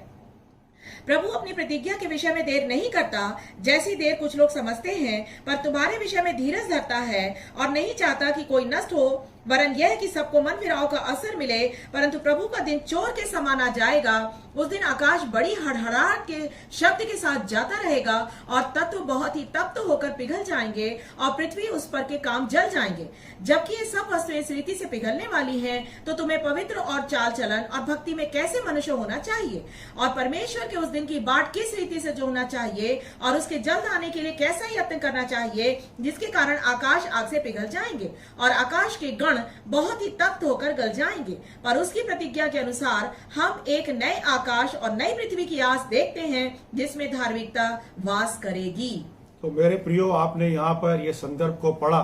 प्रभु अपनी प्रतिज्ञा के विषय में देर नहीं करता, जैसी देर कुछ लोग समझते हैं, पर तुम्हारे विषय में धीरज धरता है और नहीं चाहता कि कोई नष्ट हो, वरन यह कि सबको मन फिराव का असर मिले। परंतु प्रभु का दिन चोर के समान आ जाएगा। उस दिन आकाश बड़ी हड़हड़ाहट के शब्द के साथ जाता रहेगा और तत्व बहुत ही तप्त होकर पिघल जाएंगे और पृथ्वी उस पर के काम जल जाएंगे। जबकि ये सब वस्तुएं इस रीति से पिघलने वाली हैं, तो तुम्हें पवित्र और चाल चलन और भक्ति में कैसे मनुष्य होना चाहिए, और परमेश्वर के उस दिन की बाट किस रीति से जोड़ना चाहिए, और उसके जल्द आने के लिए कैसा यत्न करना चाहिए, जिसके कारण आकाश आग से पिघल जाएंगे और आकाश के गण बहुत ही तप्त होकर गल जाएंगे। पर उसकी प्रतिज्ञा के अनुसार हम एक नए आकाश और नई पृथ्वी की आस देखते हैं, जिसमें धार्मिकता वास करेगी। तो मेरे प्रियो, आपने यहाँ पर यह संदर्भ को पढ़ा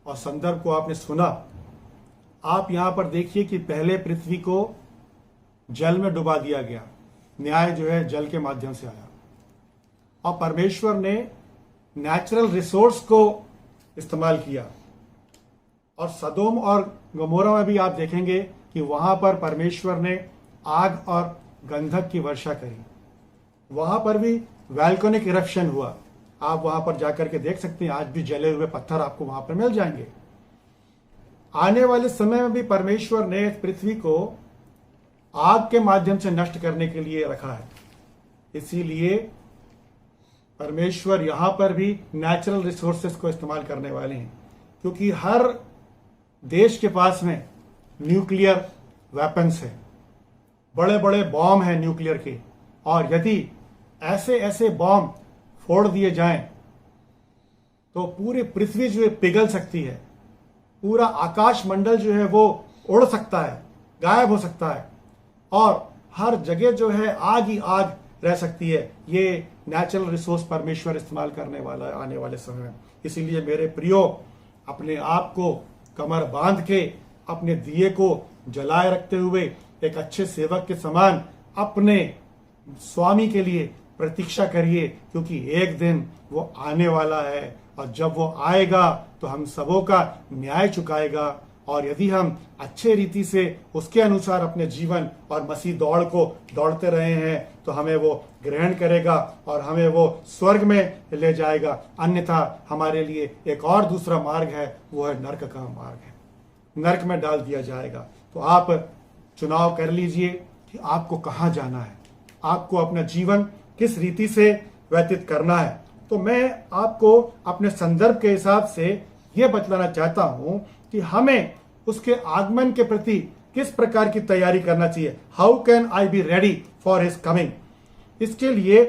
और संदर्भ को आपने सुना। आप यहाँ पर देखिए कि पहले पृथ्वी को जल में डुबा दिया गया, न्याय जो है जल के माध्यम से आया, और परमेश्वर ने नेचुरल रिसोर्स को इस्तेमाल किया। और सदोम और गमोरा में भी आप देखेंगे कि वहां पर परमेश्वर ने आग और गंधक की वर्षा करी, वहां पर भी वैल्कोनिक इरप्शन हुआ। आप वहां पर जाकर के देख सकते हैं, आज भी जले हुए पत्थर आपको वहां पर मिल जाएंगे। आने वाले समय में भी परमेश्वर ने इस पृथ्वी को आग के माध्यम से नष्ट करने के लिए रखा है। इसीलिए परमेश्वर यहां पर भी नेचुरल रिसोर्सेस को इस्तेमाल करने वाले हैं, क्योंकि हर देश के पास में न्यूक्लियर वेपन्स है, बड़े बड़े बॉम्ब हैं न्यूक्लियर के, और यदि ऐसे ऐसे बॉम्ब फोड़ दिए जाएं तो पूरी पृथ्वी जो है पिघल सकती है, पूरा आकाश मंडल जो है वो उड़ सकता है, गायब हो सकता है, और हर जगह जो है आग ही आग रह सकती है। ये नेचुरल रिसोर्स परमेश्वर इस्तेमाल करने वाला है आने वाले समय में। इसीलिए मेरे प्रियो, अपने आप को कमर बांध के अपने दिए को जलाए रखते हुए एक अच्छे सेवक के समान अपने स्वामी के लिए प्रतीक्षा करिए, क्योंकि एक दिन वो आने वाला है, और जब वो आएगा तो हम सबों का न्याय चुकाएगा और यदि हम अच्छे रीति से उसके अनुसार अपने जीवन और मसीह दौड़ को दौड़ते रहे हैं तो हमें वो ग्रहण करेगा और हमें वो स्वर्ग में ले जाएगा। अन्यथा हमारे लिए एक और दूसरा मार्ग है, वो है नरक का मार्ग है, नरक में डाल दिया जाएगा। तो आप चुनाव कर लीजिए कि आपको कहाँ जाना है, आपको अपना जीवन किस रीति से व्यतीत करना है। तो मैं आपको अपने संदर्भ के हिसाब से ये बतलाना चाहता हूं कि हमें उसके आगमन के प्रति किस प्रकार की तैयारी करना चाहिए। How can I be ready for his coming. इसके लिए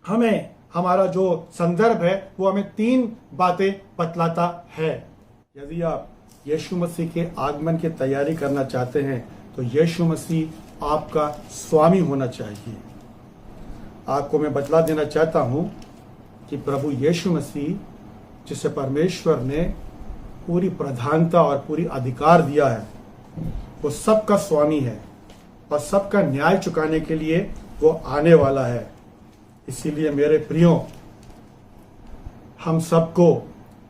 हमें हमारा जो संदर्भ है वो हमें 3 बातें बतलाता है। यदि आप यीशु मसीह के आगमन की तैयारी करना चाहते हैं तो यीशु मसीह आपका स्वामी होना चाहिए। आपको मैं बतला देना चाहता हूं कि प्रभु यीशु मसीह, जिसे परमेश्वर ने पूरी प्रधानता और पूरी अधिकार दिया है, वो सबका स्वामी है और सबका न्याय चुकाने के लिए वो आने वाला है। इसीलिए मेरे प्रियो, हम सबको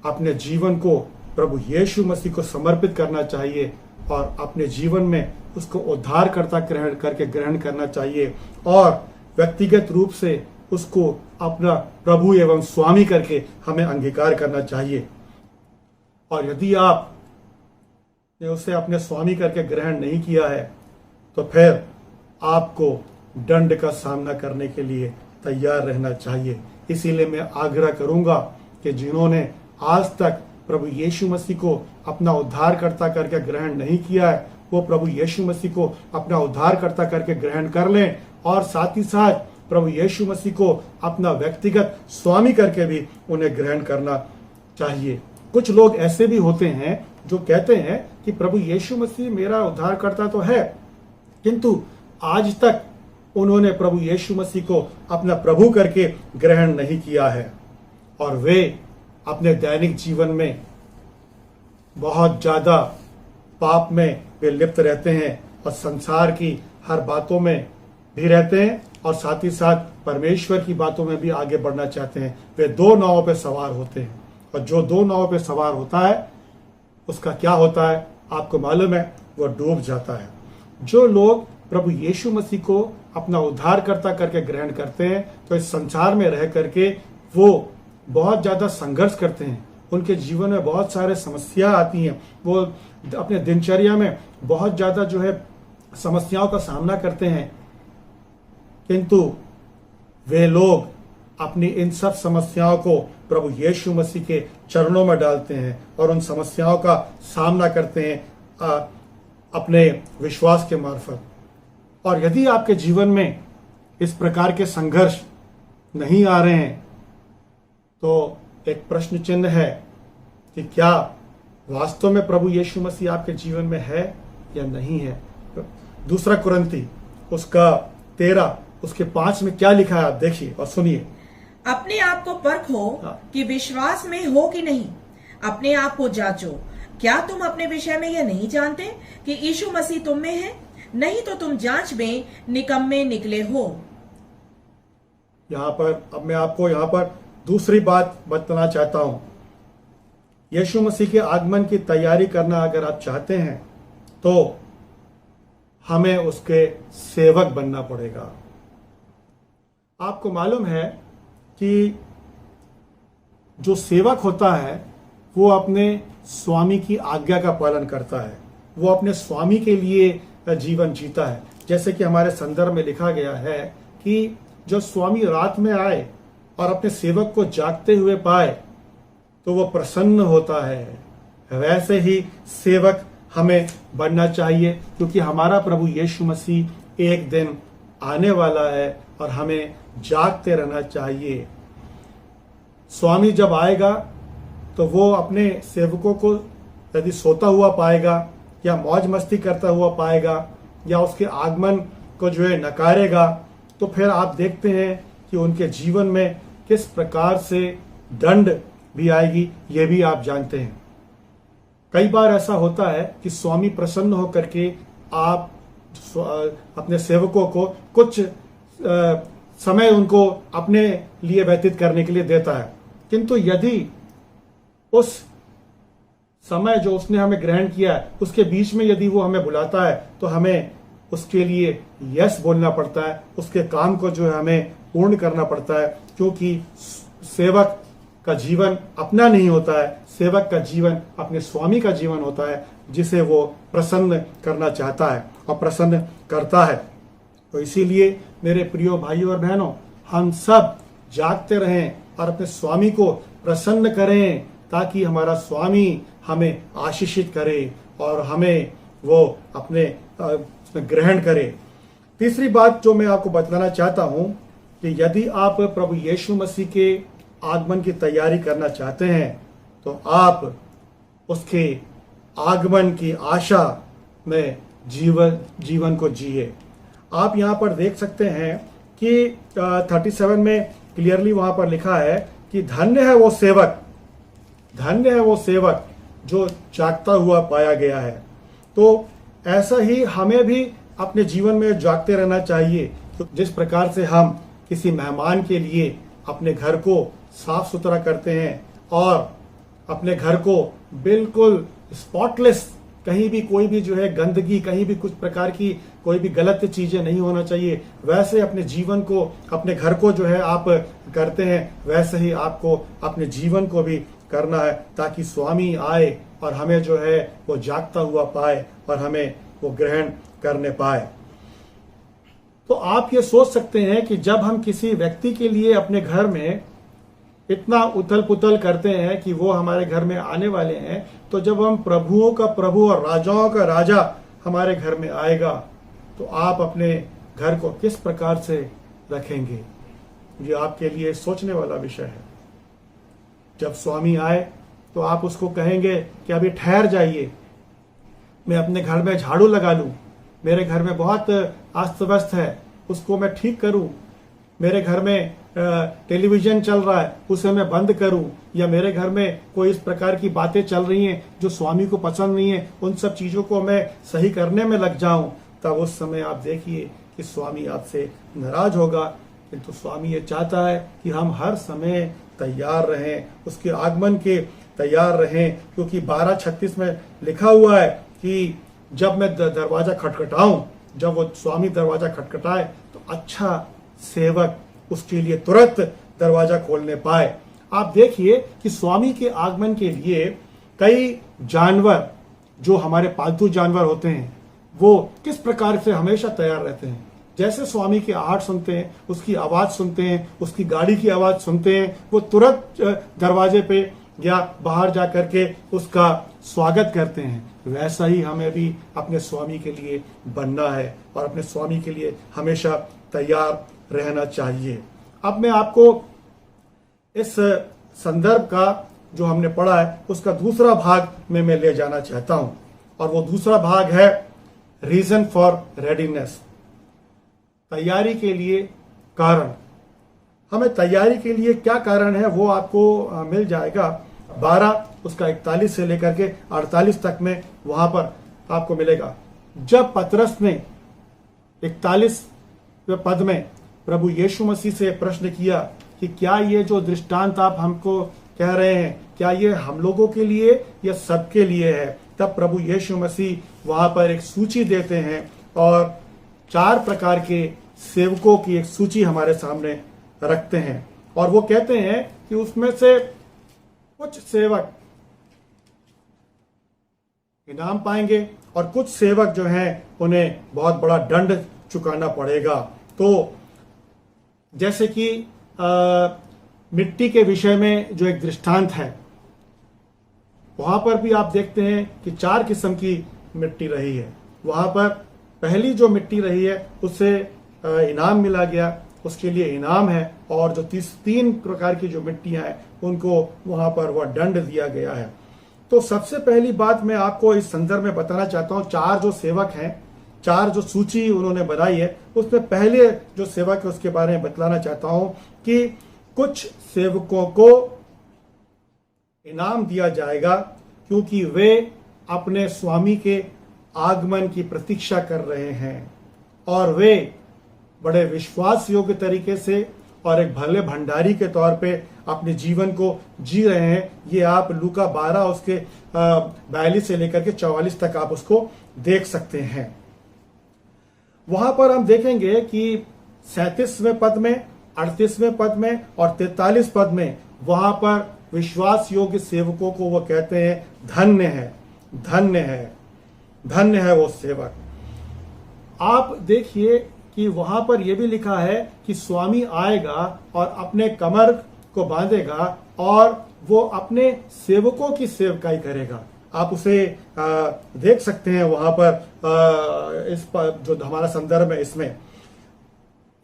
अपने जीवन को प्रभु यीशु मसीह को समर्पित करना चाहिए और अपने जीवन में उसको उद्धारकर्ता ग्रहण करना चाहिए और व्यक्तिगत रूप से उसको अपना प्रभु एवं स्वामी करके हमें अंगीकार करना चाहिए। और यदि आपने उसे अपने स्वामी करके ग्रहण नहीं किया है तो फिर आपको दंड का सामना करने के लिए तैयार रहना चाहिए। इसीलिए मैं आग्रह करूंगा कि जिन्होंने आज तक प्रभु यीशु मसीह को अपना उद्धारकर्ता करके ग्रहण नहीं किया है, वो प्रभु यीशु मसीह को अपना उद्धारकर्ता करके ग्रहण कर लें और साथ ही साथ प्रभु यीशु मसीह को अपना व्यक्तिगत स्वामी करके भी उन्हें ग्रहण करना चाहिए। कुछ लोग ऐसे भी होते हैं जो कहते हैं कि प्रभु यीशु मसीह मेरा उद्धारकर्ता तो है, किंतु आज तक उन्होंने प्रभु यीशु मसीह को अपना प्रभु करके ग्रहण नहीं किया है और वे अपने दैनिक जीवन में बहुत ज्यादा पाप में वे लिप्त रहते हैं और संसार की हर बातों में भी रहते हैं और साथ ही साथ परमेश्वर की बातों में भी आगे बढ़ना चाहते हैं। वे 2 नावों पर सवार होते हैं और जो 2 नावों पर सवार होता है उसका क्या होता है आपको मालूम है, वो डूब जाता है। जो लोग प्रभु यीशु मसीह को अपना उद्धारकर्ता करके ग्रहण करते हैं तो इस संसार में रह करके वो बहुत ज्यादा संघर्ष करते हैं, उनके जीवन में बहुत सारे समस्या आती हैं, वो अपने दिनचर्या में बहुत ज्यादा जो है समस्याओं का सामना करते हैं, किंतु वे लोग अपनी इन सब समस्याओं को प्रभु यीशु मसीह के चरणों में डालते हैं और उन समस्याओं का सामना करते हैं अपने विश्वास के मार्फत। और यदि आपके जीवन में इस प्रकार के संघर्ष नहीं आ रहे हैं तो एक प्रश्न चिन्ह है कि क्या वास्तव में प्रभु यीशु मसीह आपके जीवन में है या नहीं है। 2 कुरिन्थी उसका 13 उसके 5 में क्या लिखा है आप देखिए और सुनिए। अपने आप को परखो कि विश्वास में हो कि नहीं, अपने आप को जांचो, क्या तुम अपने विषय में यह नहीं जानते कि यीशु मसीह तुम में है, नहीं तो तुम जांच में निकम्मे निकले हो। यहाँ पर अब मैं आपको यहाँ पर दूसरी बात बताना चाहता हूं। यीशु मसीह के आगमन की तैयारी करना अगर आप चाहते हैं तो हमें उसके सेवक बनना पड़ेगा। आपको मालूम है कि जो सेवक होता है वो अपने स्वामी की आज्ञा का पालन करता है, वो अपने स्वामी के लिए जीवन जीता है। जैसे कि हमारे संदर्भ में लिखा गया है कि जो स्वामी रात में आए और अपने सेवक को जागते हुए पाए तो वो प्रसन्न होता है। वैसे ही सेवक हमें बनना चाहिए, क्योंकि हमारा प्रभु यीशु मसीह एक दिन आने वाला है और हमें जागते रहना चाहिए। स्वामी जब आएगा तो वो अपने सेवकों को यदि सोता हुआ पाएगा या मौज मस्ती करता हुआ पाएगा या उसके आगमन को जो है नकारेगा तो फिर आप देखते हैं कि उनके जीवन में किस प्रकार से दंड भी आएगी, ये भी आप जानते हैं। कई बार ऐसा होता है कि स्वामी प्रसन्न होकर के आप अपने सेवकों को कुछ समय उनको अपने लिए व्यतीत करने के लिए देता है, किंतु यदि उस समय जो उसने हमें ग्रहण किया है उसके बीच में यदि वो हमें बुलाता है तो हमें उसके लिए यस बोलना पड़ता है, उसके काम को जो है हमें पूर्ण करना पड़ता है, क्योंकि सेवक का जीवन अपना नहीं होता है, सेवक का जीवन अपने स्वामी का जीवन होता है, जिसे वो प्रसन्न करना चाहता है और प्रसन्न करता है। तो इसीलिए मेरे प्रियो भाइयों और बहनों, हम सब जागते रहें और अपने स्वामी को प्रसन्न करें, ताकि हमारा स्वामी हमें आशीषित करे और हमें वो अपने ग्रहण करे। तीसरी बात जो मैं आपको बताना चाहता हूं कि यदि आप प्रभु यीशु मसीह के आगमन की तैयारी करना चाहते हैं तो आप उसके आगमन की आशा में जीवन को जिए। आप यहाँ पर देख सकते हैं कि 37 में क्लियरली वहां पर लिखा है कि धन्य है वो सेवक जो जागता हुआ पाया गया है। तो ऐसा ही हमें भी अपने जीवन में जागते रहना चाहिए। तो जिस प्रकार से हम किसी मेहमान के लिए अपने घर को साफ सुथरा करते हैं और अपने घर को बिल्कुल स्पॉटलेस, कहीं भी कोई भी जो है गंदगी, कहीं भी कुछ प्रकार की कोई भी गलत चीजें नहीं होना चाहिए, वैसे अपने जीवन को, अपने घर को जो है आप करते हैं, वैसे ही आपको अपने जीवन को भी करना है, ताकि स्वामी आए और हमें जो है वो जागता हुआ पाए और हमें वो ग्रहण करने पाए। तो आप ये सोच सकते हैं कि जब हम किसी व्यक्ति के लिए अपने घर में इतना उथल पुथल करते हैं कि वो हमारे घर में आने वाले हैं, तो जब हम प्रभुओं का प्रभु और राजाओं का राजा हमारे घर में आएगा तो आप अपने घर को किस प्रकार से रखेंगे? ये आपके लिए सोचने वाला विषय है। जब स्वामी आए तो आप उसको कहेंगे कि अभी ठहर जाइए, मैं अपने घर में झाड़ू लगा लूं, मेरे घर में बहुत अस्त व्यस्त है, उसको मैं ठीक करूं, मेरे घर में टेलीविजन चल रहा है उसे मैं बंद करूं, या मेरे घर में कोई इस प्रकार की बातें चल रही हैं जो स्वामी को पसंद नहीं है, उन सब चीजों को मैं सही करने में लग जाऊं, तब उस समय आप देखिए कि स्वामी आपसे नाराज होगा। किंतु स्वामी ये चाहता है कि हम हर समय तैयार रहें, उसके आगमन के तैयार रहें, क्योंकि 12:36 में लिखा हुआ है कि जब मैं दरवाजा खटखटाऊं, जब वो स्वामी दरवाजा खटखटाए तो अच्छा सेवक उसके लिए तुरंत दरवाजा खोलने पाए। आप देखिए कि स्वामी के आगमन के लिए कई जानवर, जो हमारे पालतू जानवर होते हैं, वो किस प्रकार से हमेशा तैयार रहते हैं। जैसे स्वामी की आहट सुनते हैं, उसकी आवाज सुनते हैं, उसकी गाड़ी की आवाज सुनते हैं, वो तुरंत दरवाजे पे या बाहर जा करके उसका स्वागत करते हैं। वैसा ही हमें भी अपने स्वामी के लिए बनना है और अपने स्वामी के लिए हमेशा तैयार रहना चाहिए। अब मैं आपको इस संदर्भ का जो हमने पढ़ा है उसका दूसरा भाग में मैं ले जाना चाहता हूं, और वो दूसरा भाग है रीजन फॉर रेडीनेस, तैयारी के लिए कारण। हमें तैयारी के लिए क्या कारण है वो आपको मिल जाएगा 12 उसका 41 से लेकर के 48 तक में, वहां पर आपको मिलेगा। जब पतरस ने 41वें पद में प्रभु यीशु मसीह से प्रश्न किया कि क्या ये जो दृष्टांत आप हमको कह रहे हैं, क्या ये हम लोगों के लिए या सबके लिए है, तब प्रभु यीशु मसीह वहां पर एक सूची देते हैं और 4 प्रकार के सेवकों की एक सूची हमारे सामने रखते हैं, और वो कहते हैं कि उसमें से कुछ सेवक इनाम पाएंगे और कुछ सेवक जो हैं उन्हें बहुत बड़ा दंड चुकाना पड़ेगा। तो जैसे कि मिट्टी के विषय में जो एक दृष्टांत है, वहां पर भी आप देखते हैं कि 4 किस्म की मिट्टी रही है। वहां पर पहली जो मिट्टी रही है उससे इनाम मिला गया, उसके लिए इनाम है, और जो 3 प्रकार की जो मिट्टियां हैं उनको वहां पर वह दंड दिया गया है। तो सबसे पहली बात मैं आपको इस संदर्भ में बताना चाहता हूं, 4 जो सेवक हैं, 4 जो सूची उन्होंने बनाई है, उसमें पहले जो सेवक है उसके बारे में बतलाना चाहता हूं कि कुछ सेवकों को इनाम दिया जाएगा क्योंकि वे अपने स्वामी के आगमन की प्रतीक्षा कर रहे हैं और वे बड़े विश्वास योग्य तरीके से और एक भले भंडारी के तौर पे अपने जीवन को जी रहे हैं। ये आप लूका 12 उसके 42 से लेकर के 44 तक आप उसको देख सकते हैं। वहां पर हम देखेंगे कि 37वें पद में, 38वें पद में और 43 पद में वहां पर विश्वास योग्य सेवकों को वो कहते हैं धन्य है, धन्य है, धन्य है वो सेवक। आप देखिए कि वहां पर यह भी लिखा है कि स्वामी आएगा और अपने कमर को बांधेगा और वो अपने सेवकों की सेवकाई करेगा। आप उसे देख सकते हैं वहां पर इस पर जो हमारा संदर्भ है इसमें।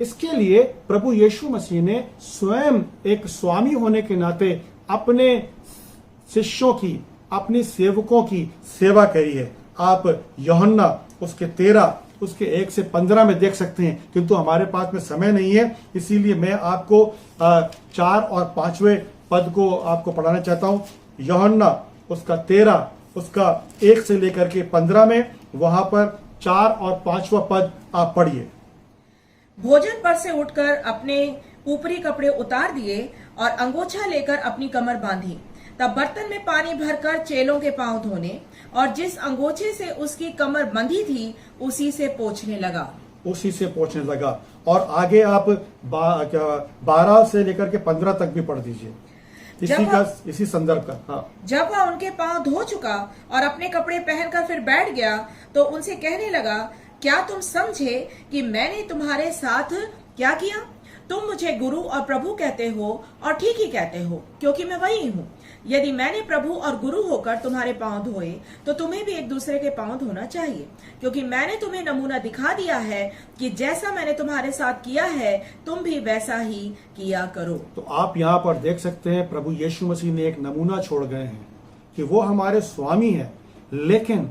इसके लिए प्रभु यीशु मसीह ने स्वयं एक स्वामी होने के नाते अपने शिष्यों की, अपनी सेवकों की सेवा करी है। आप यूहन्ना उसके 13 उसके 1 से 15 में देख सकते हैं, किंतु हमारे पास में समय नहीं है, इसीलिए मैं आपको 4 और 5वें पद को आपको पढ़ाना चाहता हूं। यूहन्ना उसका 13 उसका 1 से लेकर के 15 में, वहां पर 4 और 5वां पद आप पढ़िए। भोजन पर से उठकर अपने ऊपरी कपड़े उतार दिए और अंगोछा लेकर अपनी कमर बांधी। तब बर्तन में पानी भरकर चेलों के पांव धोने और जिस अंगोछे से उसकी कमर बंधी थी उसी से पोंछने लगा, उसी से पोंछने लगा। और आगे आप 12 से लेकर के 15 तक भी पढ़ दीजिए, इसी संदर्भ का। हाँ। जब वह उनके पांव धो चुका और अपने कपड़े पहनकर फिर बैठ गया तो उनसे कहने लगा, क्या तुम समझे कि मैंने तुम्हारे साथ क्या किया? तुम मुझे गुरु और प्रभु कहते हो और ठीक ही कहते हो, क्योंकि मैं वही हूँ। यदि मैंने प्रभु और गुरु होकर तुम्हारे पांव धोए तो तुम्हें भी एक दूसरे के पांव धोना चाहिए, क्योंकि मैंने तुम्हें नमूना दिखा दिया है कि जैसा मैंने तुम्हारे साथ किया है तुम भी वैसा ही किया करो। तो आप यहाँ पर देख सकते हैं प्रभु यीशु मसीह ने एक नमूना छोड़ गए हैं कि वो हमारे स्वामी है, लेकिन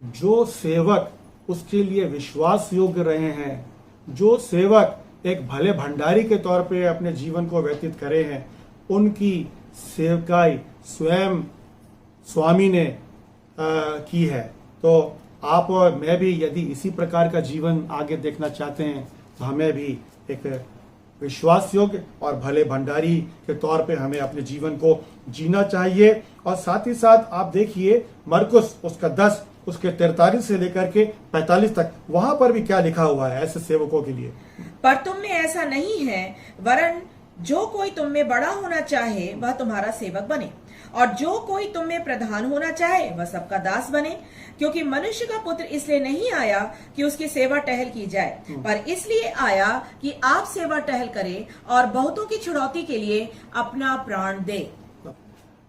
जो सेवक उसके लिए विश्वास योग्य रहे हैं, जो सेवक एक भले भंडारी के तौर पे अपने जीवन को व्यतीत करे हैं, उनकी सेवकाई स्वयं स्वामी ने की है। तो आप और मैं भी यदि इसी प्रकार का जीवन आगे देखना चाहते हैं तो हमें भी एक विश्वास योग्य और भले भंडारी के तौर पे हमें अपने जीवन को जीना चाहिए। और साथ ही साथ आप देखिए मरकुस उसका 10 उसके 43 से लेकर के 45 तक, वहां पर भी क्या लिखा हुआ है ऐसे सेवकों के लिए। पर तुम में ऐसा नहीं है, वरन जो कोई तुम में बड़ा होना चाहे वह तुम्हारा सेवक बने, और जो कोई तुम में प्रधान होना चाहे वह सबका दास बने। क्योंकि मनुष्य का पुत्र इसलिए नहीं आया कि उसकी सेवा टहल की जाए, पर इसलिए आया कि आप सेवा टहल करें और बहुतों की छुड़ौती के लिए अपना प्राण दे।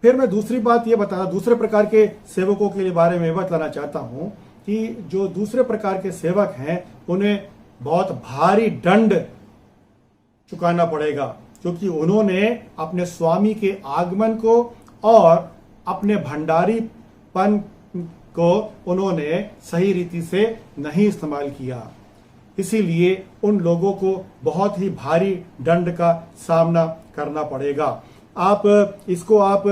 फिर मैं दूसरी बात ये बताना, दूसरे प्रकार के सेवकों के लिए बारे में बताना चाहता हूं कि जो दूसरे प्रकार के सेवक हैं उन्हें बहुत भारी दंड चुकाना पड़ेगा, क्योंकि उन्होंने अपने स्वामी के आगमन को और अपने भंडारीपन को उन्होंने सही रीति से नहीं इस्तेमाल किया। इसीलिए उन लोगों को बहुत ही भारी दंड का सामना करना पड़ेगा। आप इसको आप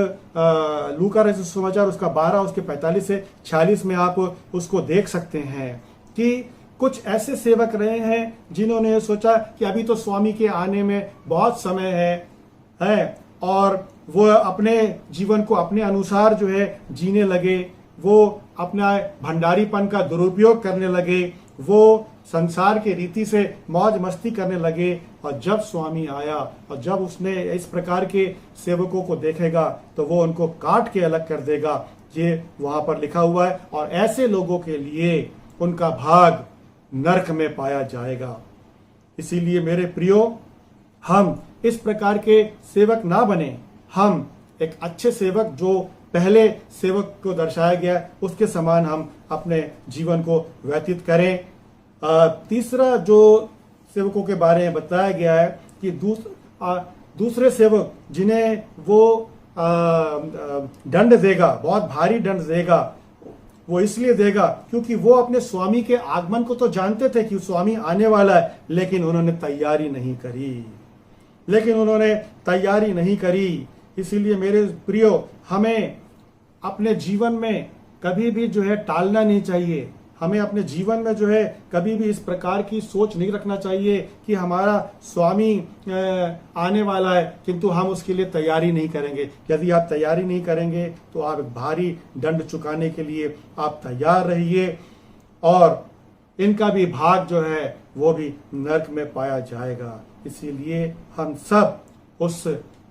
लूका रचित सुसमाचार उसका 12 उसके 45 से 46 में आप उसको देख सकते हैं कि कुछ ऐसे सेवक रहे हैं जिन्होंने सोचा कि अभी तो स्वामी के आने में बहुत समय है और वो अपने जीवन को अपने अनुसार जो है जीने लगे, वो अपना भंडारीपन का दुरुपयोग करने लगे, वो संसार के रीति से मौज मस्ती करने लगे। और जब स्वामी आया और जब उसने इस प्रकार के सेवकों को देखेगा तो वो उनको काट के अलग कर देगा, ये वहां पर लिखा हुआ है। और ऐसे लोगों के लिए उनका भाग नरक में पाया जाएगा। इसीलिए मेरे प्रियो, हम इस प्रकार के सेवक ना बने, हम एक अच्छे सेवक जो पहले सेवक को दर्शाया गया उसके समान हम अपने जीवन को व्यतीत करें। तीसरा जो सेवकों के बारे में बताया गया है कि दूसरे सेवक जिन्हें वो दंड देगा, बहुत भारी दंड देगा, वो इसलिए देगा क्योंकि वो अपने स्वामी के आगमन को तो जानते थे कि स्वामी आने वाला है, लेकिन उन्होंने तैयारी नहीं करी। इसीलिए मेरे प्रियो, हमें अपने जीवन में कभी भी जो है टालना नहीं चाहिए। हमें अपने जीवन में जो है कभी भी इस प्रकार की सोच नहीं रखना चाहिए कि हमारा स्वामी आने वाला है किंतु हम उसके लिए तैयारी नहीं करेंगे। यदि आप तैयारी नहीं करेंगे तो आप भारी दंड चुकाने के लिए आप तैयार रहिए और इनका भी भाग जो है वो भी नरक में पाया जाएगा। इसीलिए हम सब उस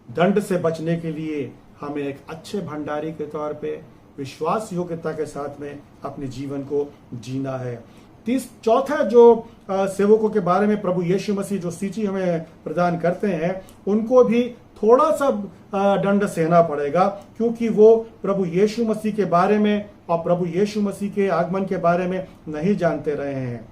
दंड से बचने के लिए हमें एक अच्छे भंडारी के तौर पे विश्वास योग्यता के साथ में अपने जीवन को जीना है। चौथा जो सेवकों के बारे में प्रभु यीशु मसीह जो सूची हमें प्रदान करते हैं उनको भी थोड़ा सा दंड सहना पड़ेगा, क्योंकि वो प्रभु यीशु मसीह के बारे में और प्रभु यीशु मसीह के आगमन के बारे में नहीं जानते रहे हैं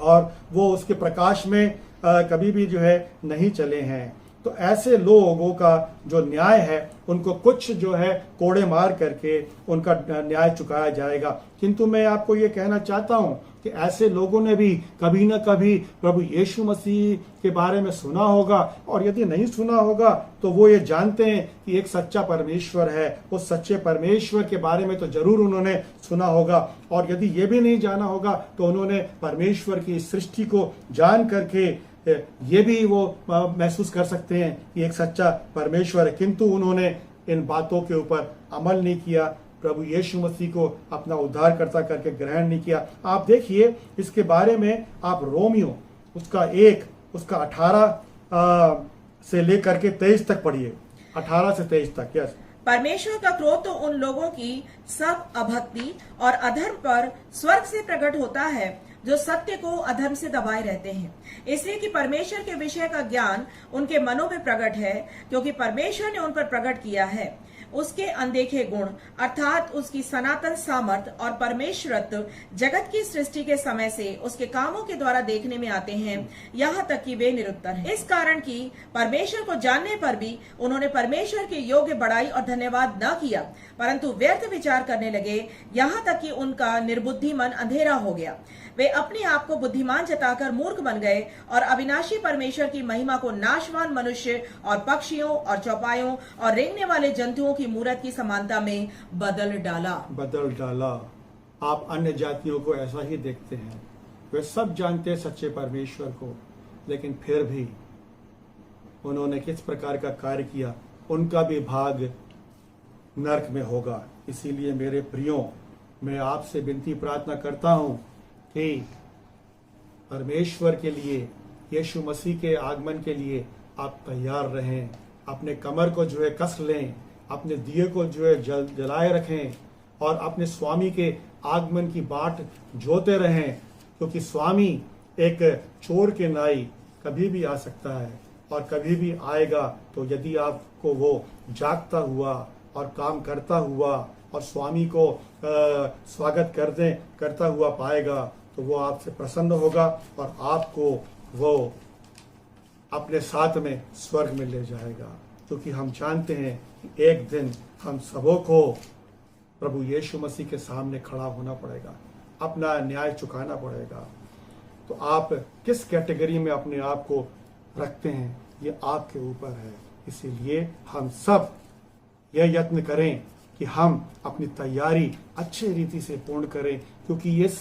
और वो उसके प्रकाश में कभी भी जो है नहीं चले हैं। तो ऐसे लोगों का जो न्याय है उनको कुछ जो है कोड़े मार करके उनका न्याय चुकाया जाएगा। किंतु मैं आपको ये कहना चाहता हूं कि ऐसे लोगों ने भी कभी ना कभी प्रभु यीशु मसीह के बारे में सुना होगा, और यदि नहीं सुना होगा तो वो ये जानते हैं कि एक सच्चा परमेश्वर है। उस सच्चे परमेश्वर के बारे में तो जरूर उन्होंने सुना होगा, और यदि ये भी नहीं जाना होगा तो उन्होंने परमेश्वर की सृष्टि को जान करके ये भी वो महसूस कर सकते हैं कि एक सच्चा परमेश्वर है, किंतु उन्होंने इन बातों के ऊपर अमल नहीं किया, प्रभु यीशु मसीह को अपना उद्धारकर्ता करके ग्रहण नहीं किया। आप देखिए इसके बारे में आप रोमियो उसका 18 से लेकर के 23 तक पढ़िए, 18 से 23 तक। यस, परमेश्वर का क्रोध तो उन लोगों की सब अभक्ति और अधर्म पर स्वर्ग से प्रकट होता है जो सत्य को अधर्म से दबाए रहते हैं, इसलिए कि परमेश्वर के विषय का ज्ञान उनके मनों में प्रकट है, क्योंकि परमेश्वर ने उन पर प्रकट किया है उसके अनदेखे गुण अर्थात उसकी सनातन सामर्थ और परमेश्वरत्व जगत की सृष्टि के समय से उसके कामों के द्वारा देखने में आते हैं, यहाँ तक कि वे निरुत्तर हैं। इस कारण कि परमेश्वर को जानने पर भी उन्होंने परमेश्वर के योग्य बड़ाई और धन्यवाद न किया, परंतु व्यर्थ विचार करने लगे, यहाँ तक कि उनका निर्बुद्धि मन अंधेरा हो गया। वे अपने आप को बुद्धिमान जताकर मूर्ख बन गए और अविनाशी परमेश्वर की महिमा को नाशवान मनुष्य और पक्षियों और चौपायों और रेंगने वाले जंतुओं की मूरत की समानता में बदल डाला। आप अन्य जातियों को ऐसा ही देखते हैं, वे सब जानते हैं सच्चे परमेश्वर को, लेकिन फिर भी उन्होंने किस प्रकार का कार्य किया, उनका भी भाग नरक में होगा। इसीलिए मेरे प्रियो, मैं आपसे विनती प्रार्थना करता हूं कि परमेश्वर के लिए, यीशु मसीह के आगमन के लिए आप तैयार रहें, अपने कमर को जो है कस लें, अपने दिए को जो है जलाए रखें और अपने स्वामी के आगमन की बाट जोते रहें, क्योंकि स्वामी एक चोर के नाई कभी भी आ सकता है और कभी भी आएगा। तो यदि आपको वो जागता हुआ और काम करता हुआ और स्वामी को स्वागत करता हुआ पाएगा तो वो आपसे प्रसन्न होगा और आपको वो अपने साथ में स्वर्ग में ले जाएगा, क्योंकि हम जानते हैं कि एक दिन हम सबों को प्रभु यीशु मसीह के सामने खड़ा होना पड़ेगा, अपना न्याय चुकाना पड़ेगा। तो आप किस कैटेगरी में अपने आप को रखते हैं ये आपके ऊपर है। इसीलिए हम सब यह यत्न करें कि हम अपनी तैयारी अच्छे रीति से पूर्ण करें, क्योंकि इस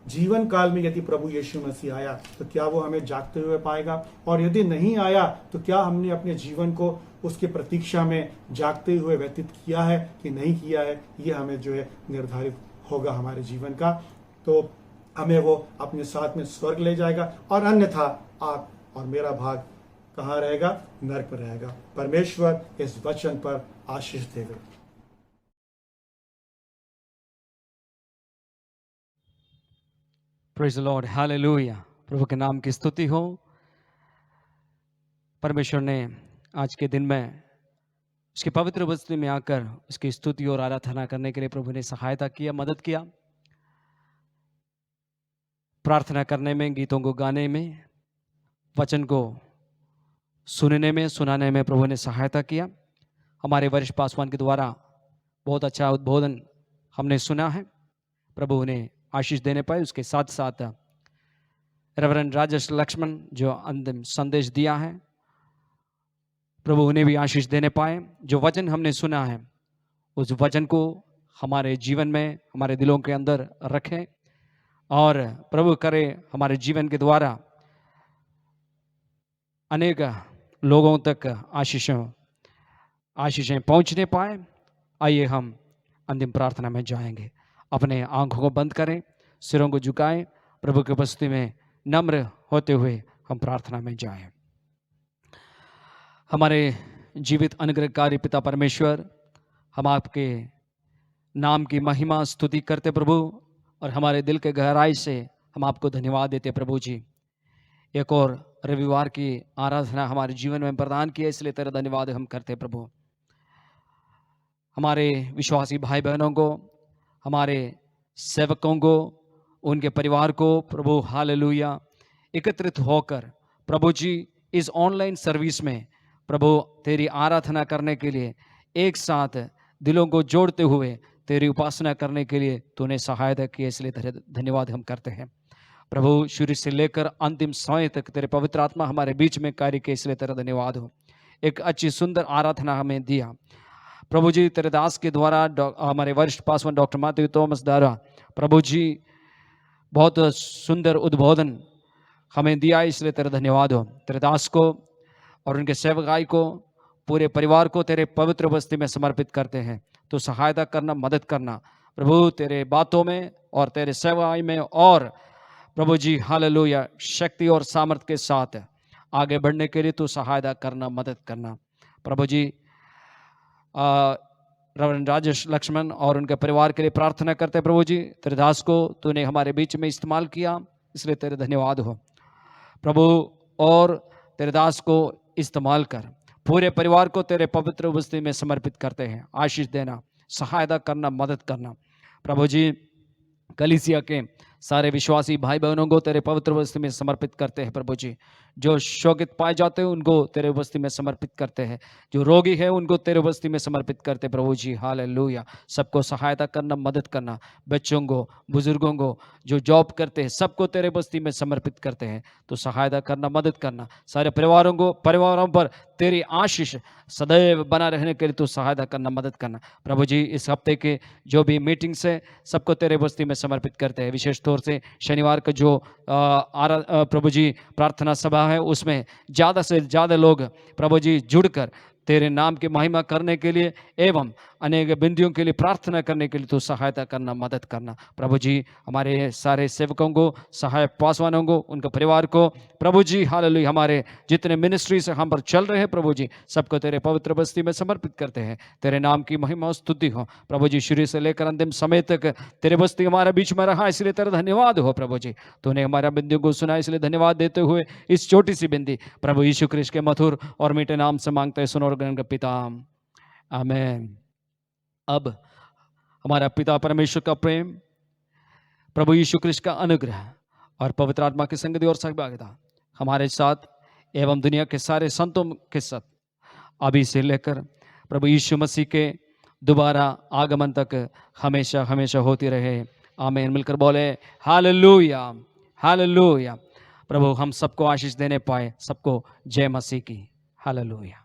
जीवन काल में यदि प्रभु यीशु मसीह आया तो क्या वो हमें जागते हुए पाएगा, और यदि नहीं आया तो क्या हमने अपने जीवन को उसकी प्रतीक्षा में जागते हुए व्यतीत किया है कि नहीं किया है, ये हमें जो है निर्धारित होगा हमारे जीवन का। तो हमें वो अपने साथ में स्वर्ग ले जाएगा, और अन्यथा आप और मेरा भाग कहाँ रहेगा? नरक में रहेगा। परमेश्वर इस वचन पर आशीष देवे। Praise the Lord, hallelujah. प्रभु के नाम की स्तुति हो। परमेश्वर ने आज के दिन में उसके पवित्र वचन में आकर उसकी स्तुति और आराधना करने के लिए प्रभु ने सहायता किया, मदद किया। प्रार्थना करने में, गीतों को गाने में, वचन को सुनने में, सुनाने में प्रभु ने सहायता किया। हमारे वरिष्ठ पासवान के द्वारा बहुत अच्छा उद्बोधन हमने सुना है, प्रभु उन्हें आशीष देने पाए। उसके साथ साथ रेवरेंड राजेश लक्ष्मण जो अंतिम संदेश दिया है, प्रभु उन्हें भी आशीष देने पाए। जो वचन हमने सुना है उस वचन को हमारे जीवन में, हमारे दिलों के अंदर रखें और प्रभु करे हमारे जीवन के द्वारा अनेक लोगों तक आशीषें पहुंचने पाए। आइए हम अंतिम प्रार्थना में जाएंगे। अपने आंखों को बंद करें, सिरों को झुकाएं, प्रभु की उपस्थिति में नम्र होते हुए हम प्रार्थना में जाएं। हमारे जीवित अनुग्रहकारी पिता परमेश्वर, हम आपके नाम की महिमा स्तुति करते प्रभु, और हमारे दिल के गहराई से हम आपको धन्यवाद देते प्रभु जी। एक और रविवार की आराधना हमारे जीवन में प्रदान किया, इसलिए तेरा धन्यवाद हम करते प्रभु। हमारे विश्वासी भाई बहनों को, हमारे सेवकों को, उनके परिवार को प्रभु हालेलुया एकत्रित होकर प्रभु जी इस ऑनलाइन सर्विस में प्रभु तेरी आराधना करने के लिए एक साथ दिलों को जोड़ते हुए तेरी उपासना करने के लिए तूने सहायता की, इसलिए तेरे धन्यवाद हम करते हैं प्रभु। शुरू से लेकर अंतिम समय तक तेरे पवित्र आत्मा हमारे बीच में कार्य किए, इसलिए तेरा धन्यवाद हो। एक अच्छी सुंदर आराधना हमें दिया प्रभु जी, तेरे दास के द्वारा, हमारे वरिष्ठ पासवान डॉक्टर मैथ्यू थॉमस द्वारा प्रभु जी बहुत सुंदर उद्बोधन हमें दिया, इसलिए तेरा धन्यवाद हो। तेरे दास को और उनके सेवकाई को, पूरे परिवार को तेरे पवित्र बस्ती में समर्पित करते हैं। तो सहायता करना, मदद करना प्रभु, तेरे बातों में और तेरे सेवकाई में, और प्रभु जी हालेलुया शक्ति और सामर्थ्य के साथ आगे बढ़ने के लिए तू सहायता करना, मदद करना प्रभु जी। रेवरेंड राजेश लक्ष्मण और उनके परिवार के लिए प्रार्थना करते हैं प्रभु जी। तेरे दास को तूने हमारे बीच में इस्तेमाल किया, इसलिए तेरे धन्यवाद हो प्रभु। और तेरे दास को इस्तेमाल कर पूरे परिवार को तेरे पवित्र उपस्थिति में समर्पित करते हैं। आशीष देना, सहायता करना, मदद करना प्रभु जी। कलीसिया के सारे विश्वासी भाई बहनों को तेरे पवित्र उपस्थिति में समर्पित करते हैं प्रभु जी। जो शोकित पाए जाते हैं उनको तेरे उपस्थिति में समर्पित करते हैं, जो रोगी है उनको तेरे उपस्थिति में समर्पित करते हैं प्रभु जी हालेलुया। सबको सहायता करना, मदद करना, बच्चों को, बुजुर्गों को, जो जॉब करते हैं सबको तेरे उपस्थिति में समर्पित करते हैं। तो सहायता करना, मदद करना, सारे परिवारों पर तेरी आशीष सदैव बना रहने के लिए तो सहायता करना, मदद करना प्रभु जी। इस हफ्ते के जो भी मीटिंग्स है सबको तेरे उपस्थिति में समर्पित करते हैं। विशेष तौर से शनिवार का जो प्रभु जी प्रार्थना सभा है, उसमें ज़्यादा से ज़्यादा लोग प्रभु जी जुड़कर तेरे नाम की महिमा करने के लिए एवं अनेक बिंदियों के लिए प्रार्थना करने के लिए तो सहायता करना, मदद करना प्रभु जी। हमारे सारे सेवकों को, सहायक पासवानों को, उनके परिवार को प्रभु जी हालेलुया, हमारे जितने मिनिस्ट्री से हम पर चल रहे हैं प्रभु जी, सबको तेरे पवित्र बस्ती में समर्पित करते हैं। तेरे नाम की महिमा और स्तुति हो प्रभु जी। शुरू से लेकर अंतिम समय तक तेरे बस्ती हमारे बीच में रहा, इसलिए तेरा धन्यवाद हो प्रभु जी। तूने हमारा बिंदियों को सुना, इसलिए धन्यवाद देते हुए इस छोटी सी बिंदी प्रभु यीशु ख्रिस्त के मधुर और मीठे नाम से मांगते हैं, सुनो और ग्रहण कर पिता, आमीन। अब हमारा पिता परमेश्वर का प्रेम, प्रभु यीशु ख्रिस्त का अनुग्रह और पवित्र आत्मा की संगति और सहभागिता हमारे साथ एवं दुनिया के सारे संतों के साथ अभी से लेकर प्रभु यीशु मसीह के दोबारा आगमन तक हमेशा हमेशा होती रहे, आमीन। मिलकर बोले हालेलुया, हालेलुया। प्रभु हम सबको आशीष देने पाए, सबको जय मसीह की, हालेलुया।